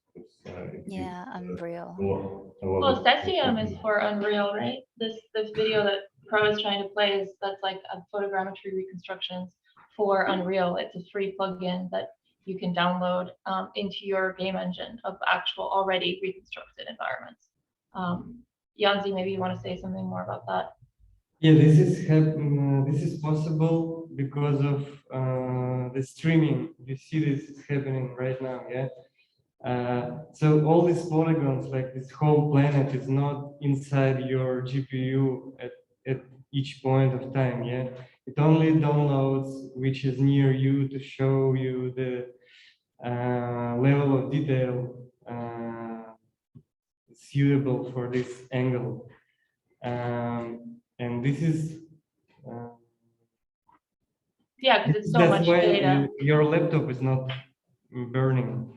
Yeah, Unreal. Well, Cesium is for Unreal, right? This video that Pro is trying to play that's like a photogrammetry reconstructions for Unreal. It's a free plugin that you can download into your game engine of actual already reconstructed environments. Yanzi, maybe you want to say something more about that? Yeah, this is possible because of the streaming. You see this is happening right now, yeah. So all these polygons, like this whole planet, is not inside your GPU at each point of time, yeah. It only downloads which is near you to show you the level of detail suitable for this angle. And this is yeah, because it's so that's much why data. your laptop is not burning.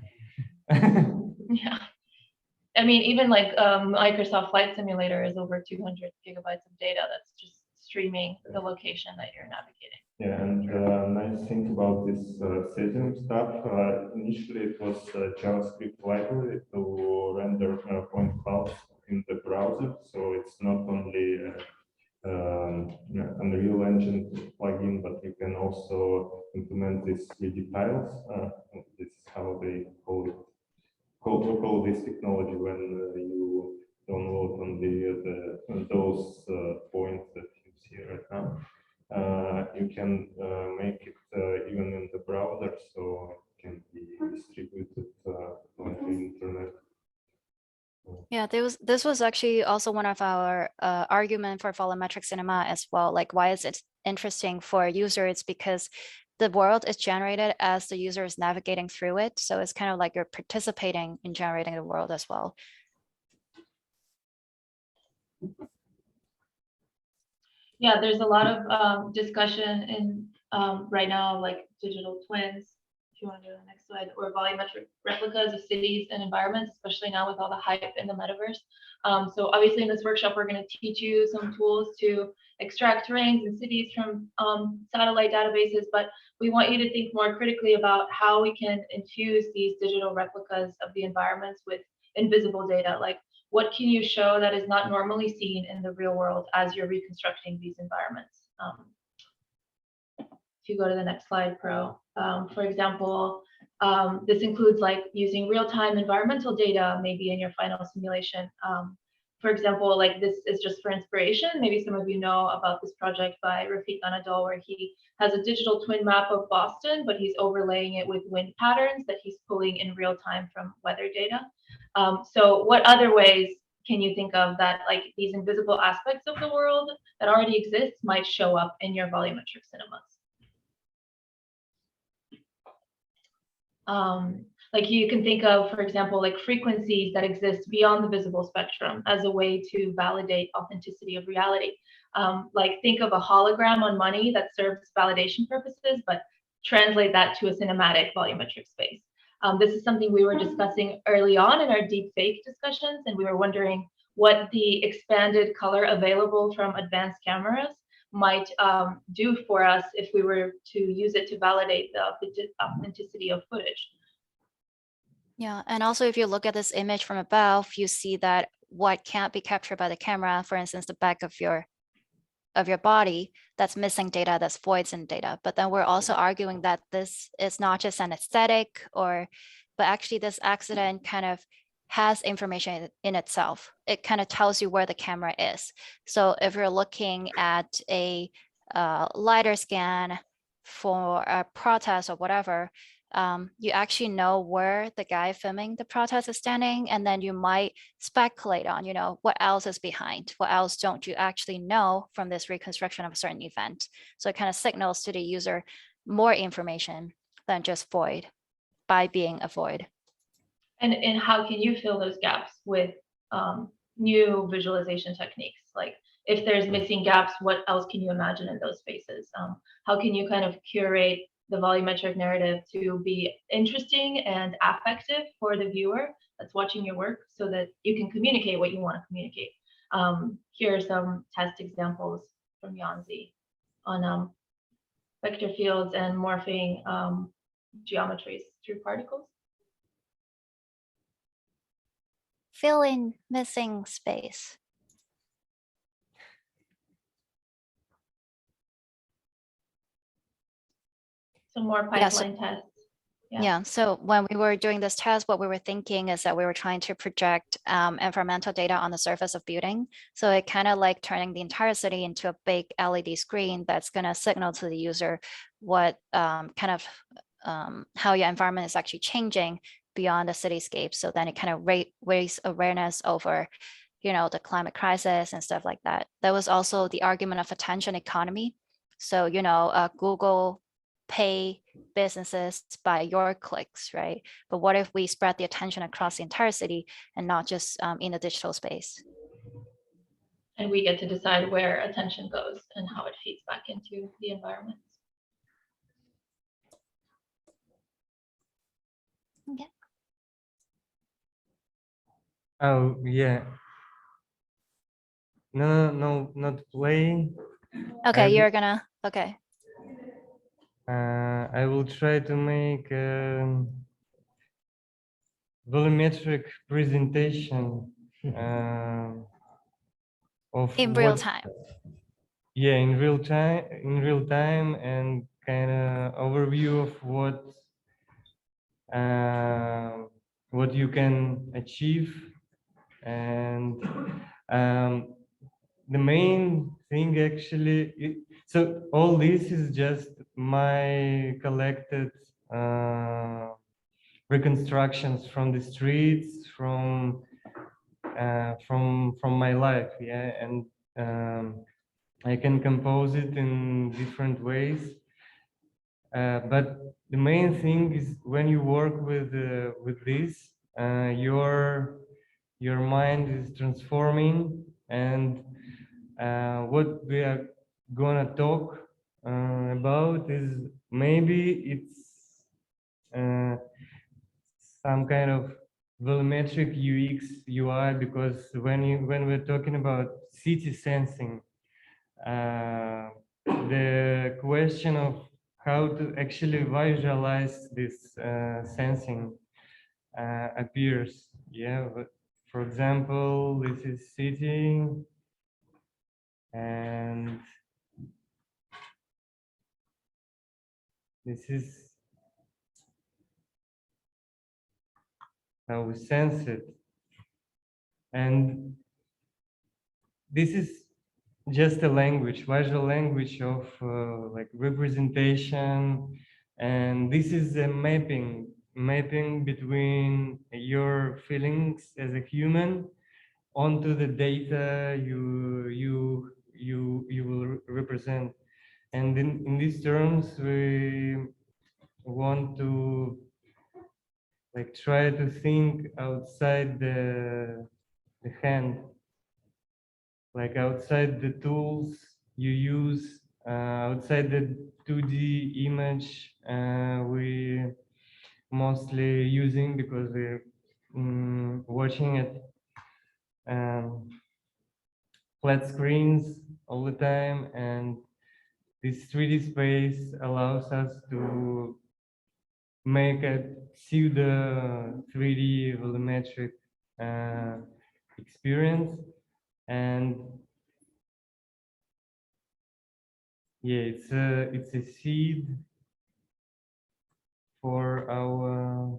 Yeah, I mean, even like Microsoft Flight Simulator is over 200 gigabytes of data that's just streaming the location that you're navigating. Yeah, and nice thing about this Cesium stuff, initially it was a JavaScript library to render point clouds in the browser, so it's not only Unreal Engine plugin, but you can also implement these 3D tiles. This is how they call it. Call this technology when you download on those points that you see right now. You can make it even in the browser, so it can be distributed on the internet. Yeah, this was actually also one of our argument for volumetric cinema as well. Like, why is it interesting for users? Because the world is generated as the user is navigating through it. So it's kind of like you're participating in generating the world as well. Yeah, there's a lot of discussion in right now, like digital twins, if you want to go to the next slide, or volumetric replicas of cities and environments, especially now with all the hype in the metaverse. So obviously in this workshop, we're going to teach you some tools to extract terrains and cities from satellite databases, but we want you to think more critically about how we can infuse these digital replicas of the environments with invisible data. Like, what can you show that is not normally seen in the real world as you're reconstructing these environments? If you go to the next slide, Pro. For example, this includes like using real-time environmental data, maybe in your final simulation, For example, like this is just for inspiration. Maybe some of you know about this project by Rafiq Anadol, where he has a digital twin map of Boston, but he's overlaying it with wind patterns that he's pulling in real time from weather data. So what other ways can you think of that like these invisible aspects of the world that already exist might show up in your volumetric cinemas? Like you can think of, for example, like frequencies that exist beyond the visible spectrum as a way to validate authenticity of reality. Like think of a hologram on money that serves validation purposes, but translate that to a cinematic volumetric space. This is something we were discussing early on in our deep fake discussions, and we were wondering what the expanded color available from advanced cameras might do for us if we were to use it to validate the authenticity of footage. Yeah, and also if you look at this image from above, you see that what can't be captured by the camera, for instance, the back of your body, that's missing data, that's voids in data. But then we're also arguing that this is not just an aesthetic but actually this accident kind of has information in itself. It kind of tells you where the camera is. So if you're looking at a LiDAR scan for a protest or whatever, you actually know where the guy filming the protest is standing, and then you might speculate on, what else is behind, what else don't you actually know from this reconstruction of a certain event. So it kind of signals to the user more information than just void by being a void. And how can you fill those gaps with new visualization techniques? Like if there's missing gaps, what else can you imagine in those spaces? How can you kind of curate the volumetric narrative to be interesting and affective for the viewer that's watching your work so that you can communicate what you want to communicate? Here are some test examples from Yanzi on vector fields and morphing geometries through particles. Fill in missing space. Some more pipeline tests. Yeah, so when we were doing this test, what we were thinking is that we were trying to project environmental data on the surface of building. So it kind of like turning the entire city into a big LED screen that's going to signal to the user what how your environment is actually changing beyond the cityscape. So then it kind of raise awareness over, the climate crisis and stuff like that. There was also the argument of attention economy. So, Google pay businesses by your clicks, right? But what if we spread the attention across the entire city and not just in the digital space? And we get to decide where attention goes and how it feeds back into the environment. Okay. Oh, yeah. No, not playing. Okay, you're gonna, okay. I will try to make a volumetric presentation of In real time. Yeah, in real time, and kind of overview of what you can achieve, and the main thing actually, so all this is just my collected reconstructions from the streets, from my life, yeah, and I can compose it in different ways. But the main thing is when you work with this, your mind is transforming, and what we are gonna talk about is maybe it's some kind of volumetric UX UI, because when we're talking about city sensing, the question of how to actually visualize this sensing appears. Yeah, but for example, this is city, and this is how we sense it. And this is just a language, visual language of like representation, and this is a mapping between your feelings as a human onto the data you will represent. And in these terms, we want to like try to think outside the hand, like outside the tools you use, outside the 2D image we mostly using because we're watching it flat screens all the time, and this 3D space allows us to make a pseudo 3D volumetric experience. And yeah, it's a seed for our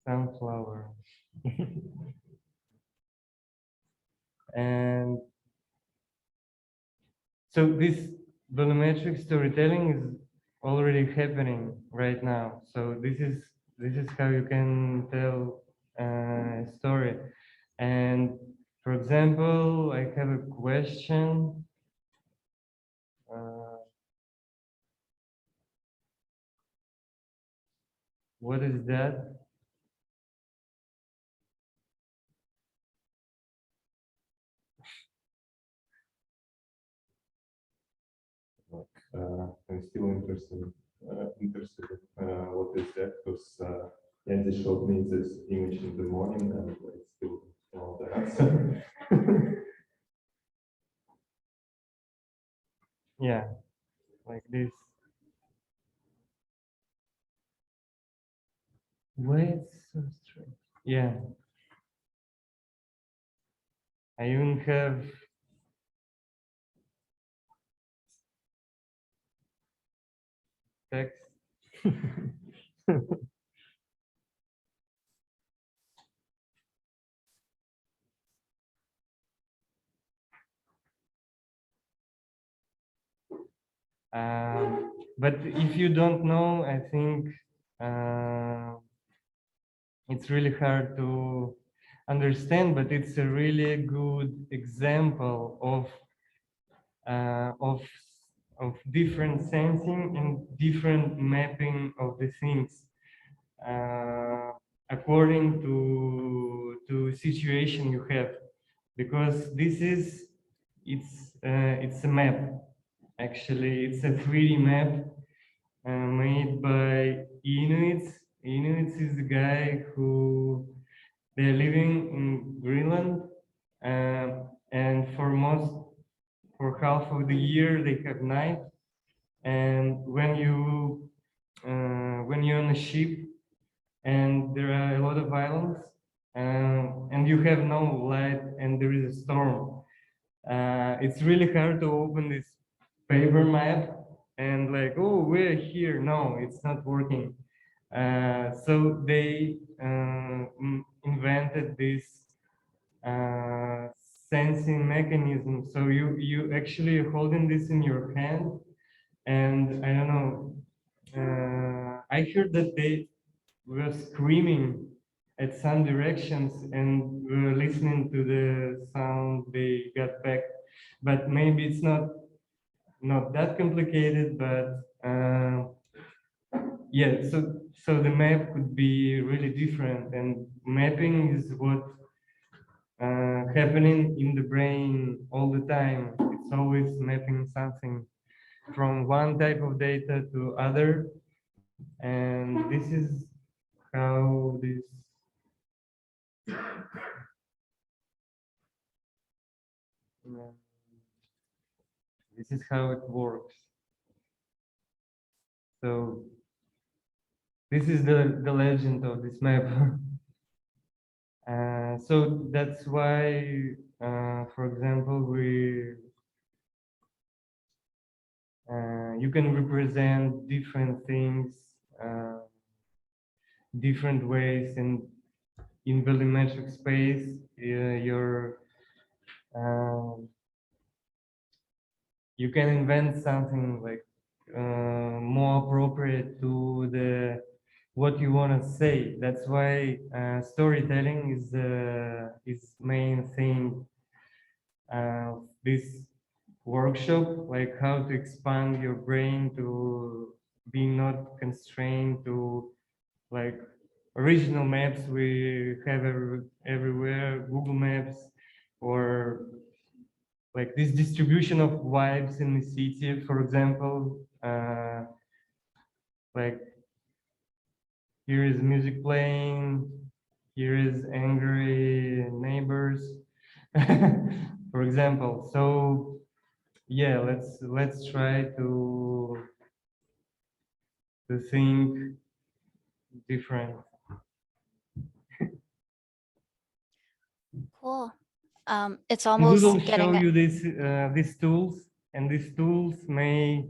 sunflower. And so this volumetric storytelling is already happening right now. So this is how you can tell a story. And for example, I have a question. What is that? I'm still interested in what is that, because Andy showed me this image in the morning and I still don't know the answer. Yeah, like this. Why it's so strange? Yeah. I even have text. But if you don't know, I think it's really hard to understand, but it's a really good example of different sensing and different mapping of the things according to situation you have, because this is it's a map. Actually, it's a 3D map made by Inuits. Inuits is the guy who they're living in Greenland, and for half of the year they have night. And when you're on a ship and there are a lot of islands, and you have no light and there is a storm, it's really hard to open this paper map and like, oh, we're here. No, it's not working. So they invented this sensing mechanism. So you actually holding this in your hand, and I don't know. I heard that they were screaming at some directions and were listening to the sound they got back. But maybe it's not that complicated, but yeah, so the map could be really different, and mapping is what happening in the brain all the time. It's always mapping something from one type of data to other, and this is how this is how it works. So this is the legend of this map. So that's why, for example, you can represent different things different ways, and in volumetric space, um, you can invent something like more appropriate to the what you want to say. That's why storytelling is main thing of this workshop, like how to expand your brain to be not constrained to like original maps we have everywhere, Google Maps, or like this distribution of vibes in the city, for example. Like here is music playing, here is angry neighbors, for example. So yeah, let's try to think different. Cool. It's And we almost will show getting you these tools, and these tools may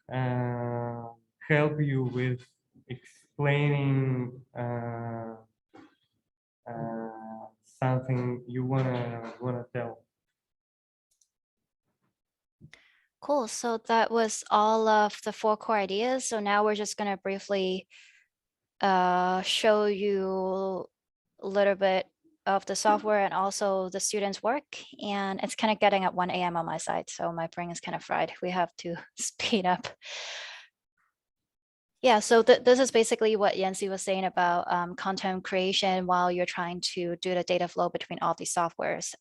help you with explaining something you wanna tell. cool. So that was all of the 4 core ideas. So now we're just going to briefly show you a little bit of the software and also the students' work. And it's kind of getting at 1 a.m. on my side, so my brain is kind of fried. We have to speed up. Yeah, so this is basically what Yancy was saying about content creation while you're trying to do the data flow between all these softwares.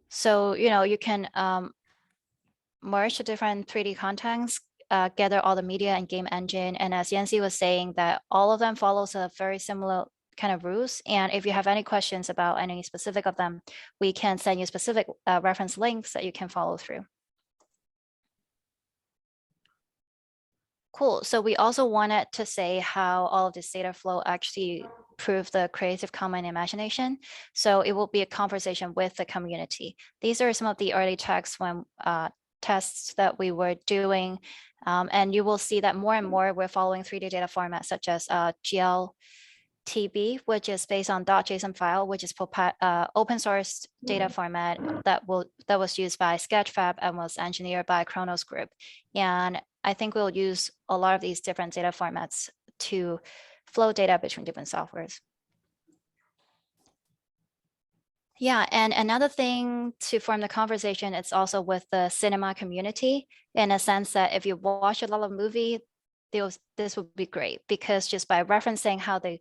So, you can merge the different 3D contents, gather all the media and game engine. And as Yancy was saying, that all of them follows a very similar kind of rules. And if you have any questions about any specific of them, we can send you specific reference links that you can follow through. Cool. So we also wanted to say how all of this data flow actually prove the Creative Commons imagination. So it will be a conversation with the community. These are some of the early tests that we were doing. And you will see that more and more we're following 3D data formats such as GLTB, which is based on .json file, which is open source data format that was used by Sketchfab and was engineered by Kronos Group. And I think we'll use a lot of these different data formats to flow data between different softwares. Yeah, and another thing to form the conversation is also with the cinema community, in a sense that if you watch a lot of movie, this would be great, because just by referencing how they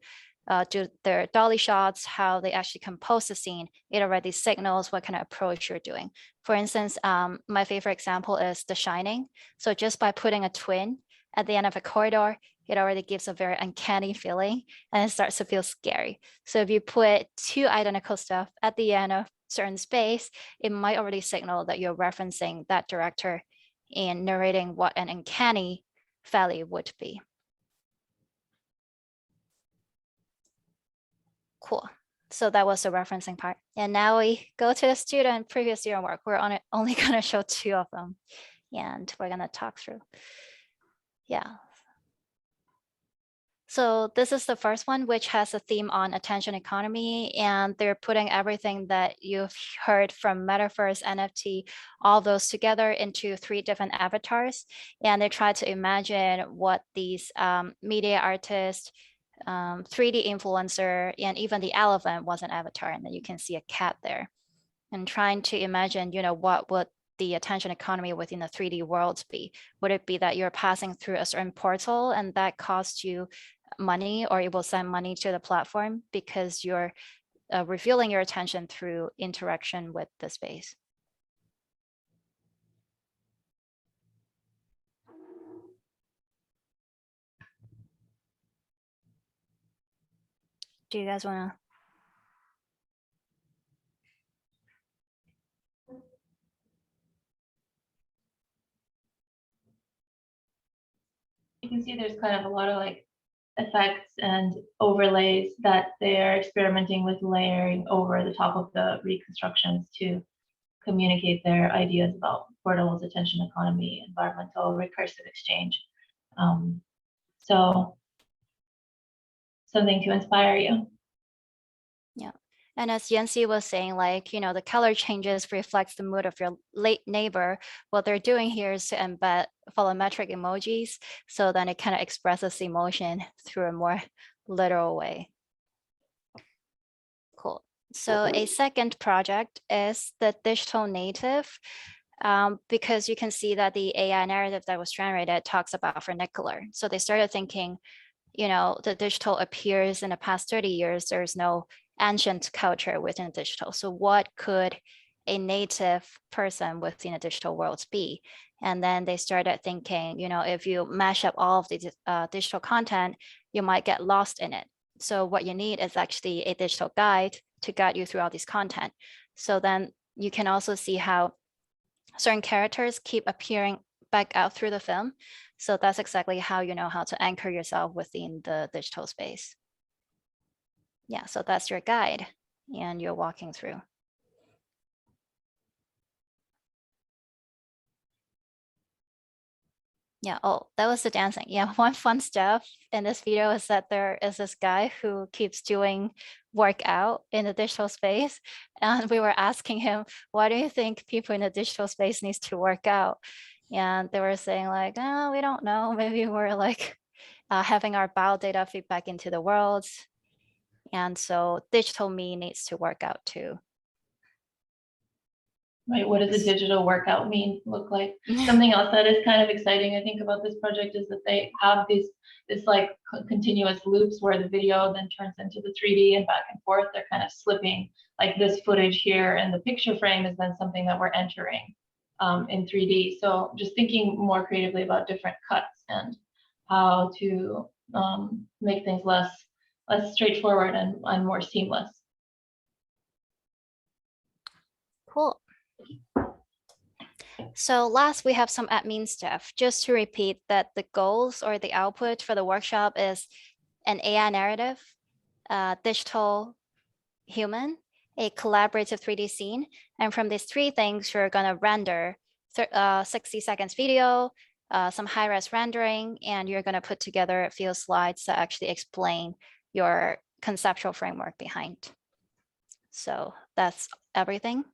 do their dolly shots, how they actually compose the scene, it already signals what kind of approach you're doing. For instance, my favorite example is The Shining. So just by putting a twin at the end of a corridor, it already gives a very uncanny feeling and it starts to feel scary. So if you put 2 identical stuff at the end of certain space, it might already signal that you're referencing that director and narrating what an uncanny valley would be. Cool. So that was the referencing part. And now we go to the previous student work. We're only going to show 2 of them, and we're going to talk through. Yeah. So this is the first one, which has a theme on attention economy, and they're putting everything that you've heard from Metaverse, NFT, all those together into 3 different avatars. And they try to imagine what these media artists, 3D influencer, and even the elephant was an avatar, and then you can see a cat there. And trying to imagine, what would the attention economy within the 3D world be? Would it be that you're passing through a certain portal and that costs you money, or it will send money to the platform because you're revealing your attention through interaction with the space? Do you guys want to? You can see there's kind of a lot of like effects and overlays that they're experimenting with layering over the top of the reconstructions to communicate their ideas about portals, attention economy, environmental recursive exchange. So something to inspire you. And as Yancy was saying, like, the color changes reflects the mood of your late neighbor. What they're doing here is to embed volumetric emojis. So then it kind of expresses emotion through a more literal way. Cool. So a second project is the digital native, because you can see that the AI narrative that was generated talks about vernacular. So they started thinking, the digital appears in the past 30 years, there's no ancient culture within digital. So what could a native person within a digital world be? And then they started thinking, if you mash up all of the digital content, you might get lost in it. So what you need is actually a digital guide to guide you through all this content. So then you can also see how certain characters keep appearing back out through the film. So that's exactly how you know how to anchor yourself within the digital space. Yeah, so that's your guide and you're walking through. Yeah, oh, that was the dancing. Yeah, one fun stuff in this video is that there is this guy who keeps doing workout in the digital space. And we were asking him, why do you think people in the digital space needs to work out? And they were saying like, oh, we don't know. Maybe we're like having our bio data feedback into the world. And so digital me needs to work out too. Right, what does a digital workout look like? Something else that is kind of exciting, I think, about this project is that they have this like continuous loops where the video then turns into the 3D and back and forth. They're kind of slipping like this footage here, and the picture frame is then something that we're entering in 3D. So just thinking more creatively about different cuts and how to make things less straightforward and more seamless. Cool. So last, we have some admin stuff. Just to repeat that the goals or the output for the workshop is an AI narrative, digital human, a collaborative 3D scene. And from these three things, you're going to render 60 seconds video, some high-res rendering, and you're going to put together a few slides that actually explain your conceptual framework behind. So that's everything.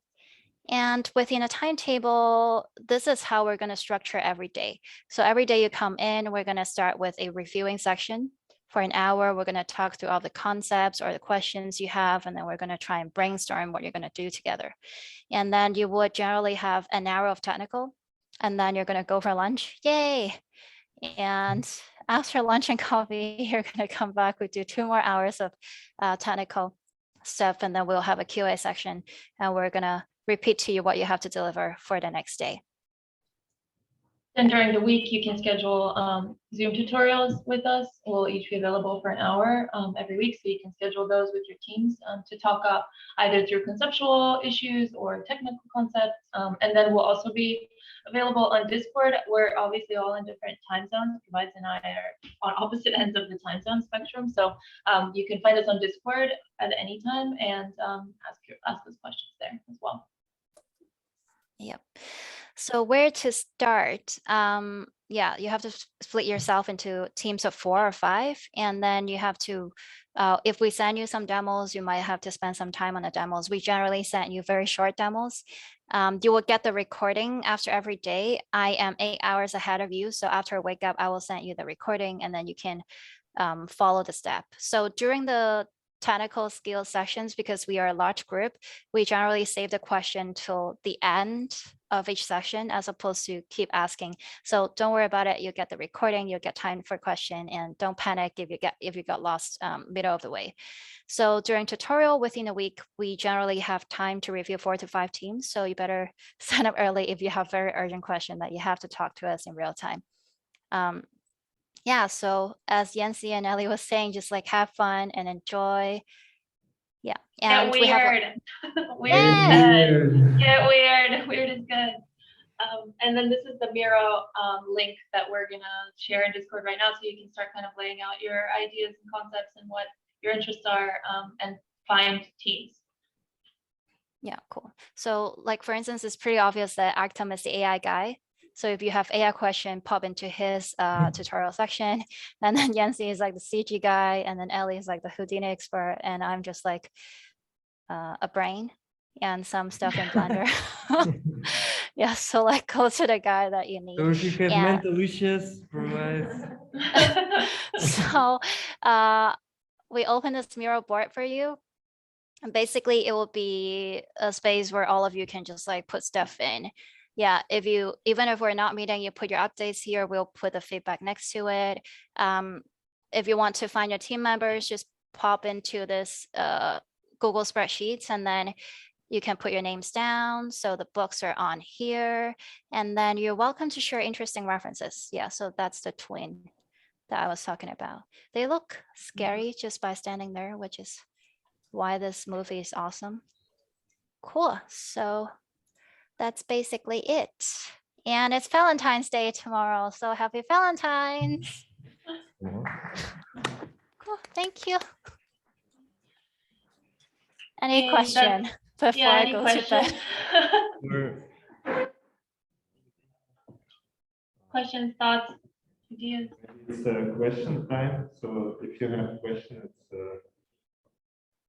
And within a timetable, this is how we're going to structure every day. So every day you come in, we're going to start with a reviewing section. For an hour, we're going to talk through all the concepts or the questions you have, and then we're going to try and brainstorm what you're going to do together. And then you would generally have an hour of technical, and then you're going to go for lunch. Yay! And after lunch and coffee, you're going to come back. We do 2 more hours of technical stuff, and then we'll have a QA section, and we're going to repeat to you what you have to deliver for the next day. And during the week, you can schedule Zoom tutorials with us. We'll each be available for an hour every week, so you can schedule those with your teams to talk either through conceptual issues or technical concepts. And then we'll also be available on Discord. We're obviously all in different time zones. Provides and I are on opposite ends of the time zone spectrum. So you can find us on Discord at any time and ask us questions there as well. Yep. So where to start? Yeah, you have to split yourself into teams of 4 or 5, and then you have to, if we send you some demos, you might have to spend some time on the demos. We generally send you very short demos. You will get the recording after every day. I am 8 hours ahead of you, so after I wake up, I will send you the recording, and then you can follow the step. So during the technical skill sessions, because we are a large group, we generally save the question till the end of each session as opposed to keep asking. So don't worry about it. You get the recording, you'll get time for question, and don't panic if you got lost middle of the way. So during tutorial within a week, we generally have time to review 4 to 5 teams. So you better sign up early if you have very urgent question that you have to talk to us in real time. Yeah, so as Yancy and Ellie was saying, just like have fun and enjoy. Yeah, and Get we have weird. Weird Yeah. is good. Get weird. Weird is good. And then this is the Miro link that we're gonna share in Discord right now, so you can start kind of laying out your ideas and concepts and what your interests are, and find teams. Yeah, cool. So like, for instance, it's pretty obvious that Arctum is the AI guy. So if you have AI question, pop into his tutorial section. And then Yancy is like the CG guy, and then Ellie is like the Houdini expert, and I'm just like a brain and some stuff in Blender. Yeah, so like go to the guy that you need. So if you have And- mental issues, provide. So we open this mural board for you. And basically, it will be a space where all of you can just like put stuff in. Yeah, even if we're not meeting, you put your updates here, we'll put the feedback next to it. If you want to find your team members, just pop into this Google spreadsheets, and then you can put your names down. So the books are on here, and then you're welcome to share interesting references. Yeah, so that's the twin that I was talking about. They look scary just by standing there, which is why this movie is awesome. Cool. So that's basically it. And it's Valentine's Day tomorrow. So happy Valentine's. Cool. Thank you. Any Hey, question before Yeah, I any go to questions? bed? Questions, thoughts, ideas? It's a question time. So if you have questions,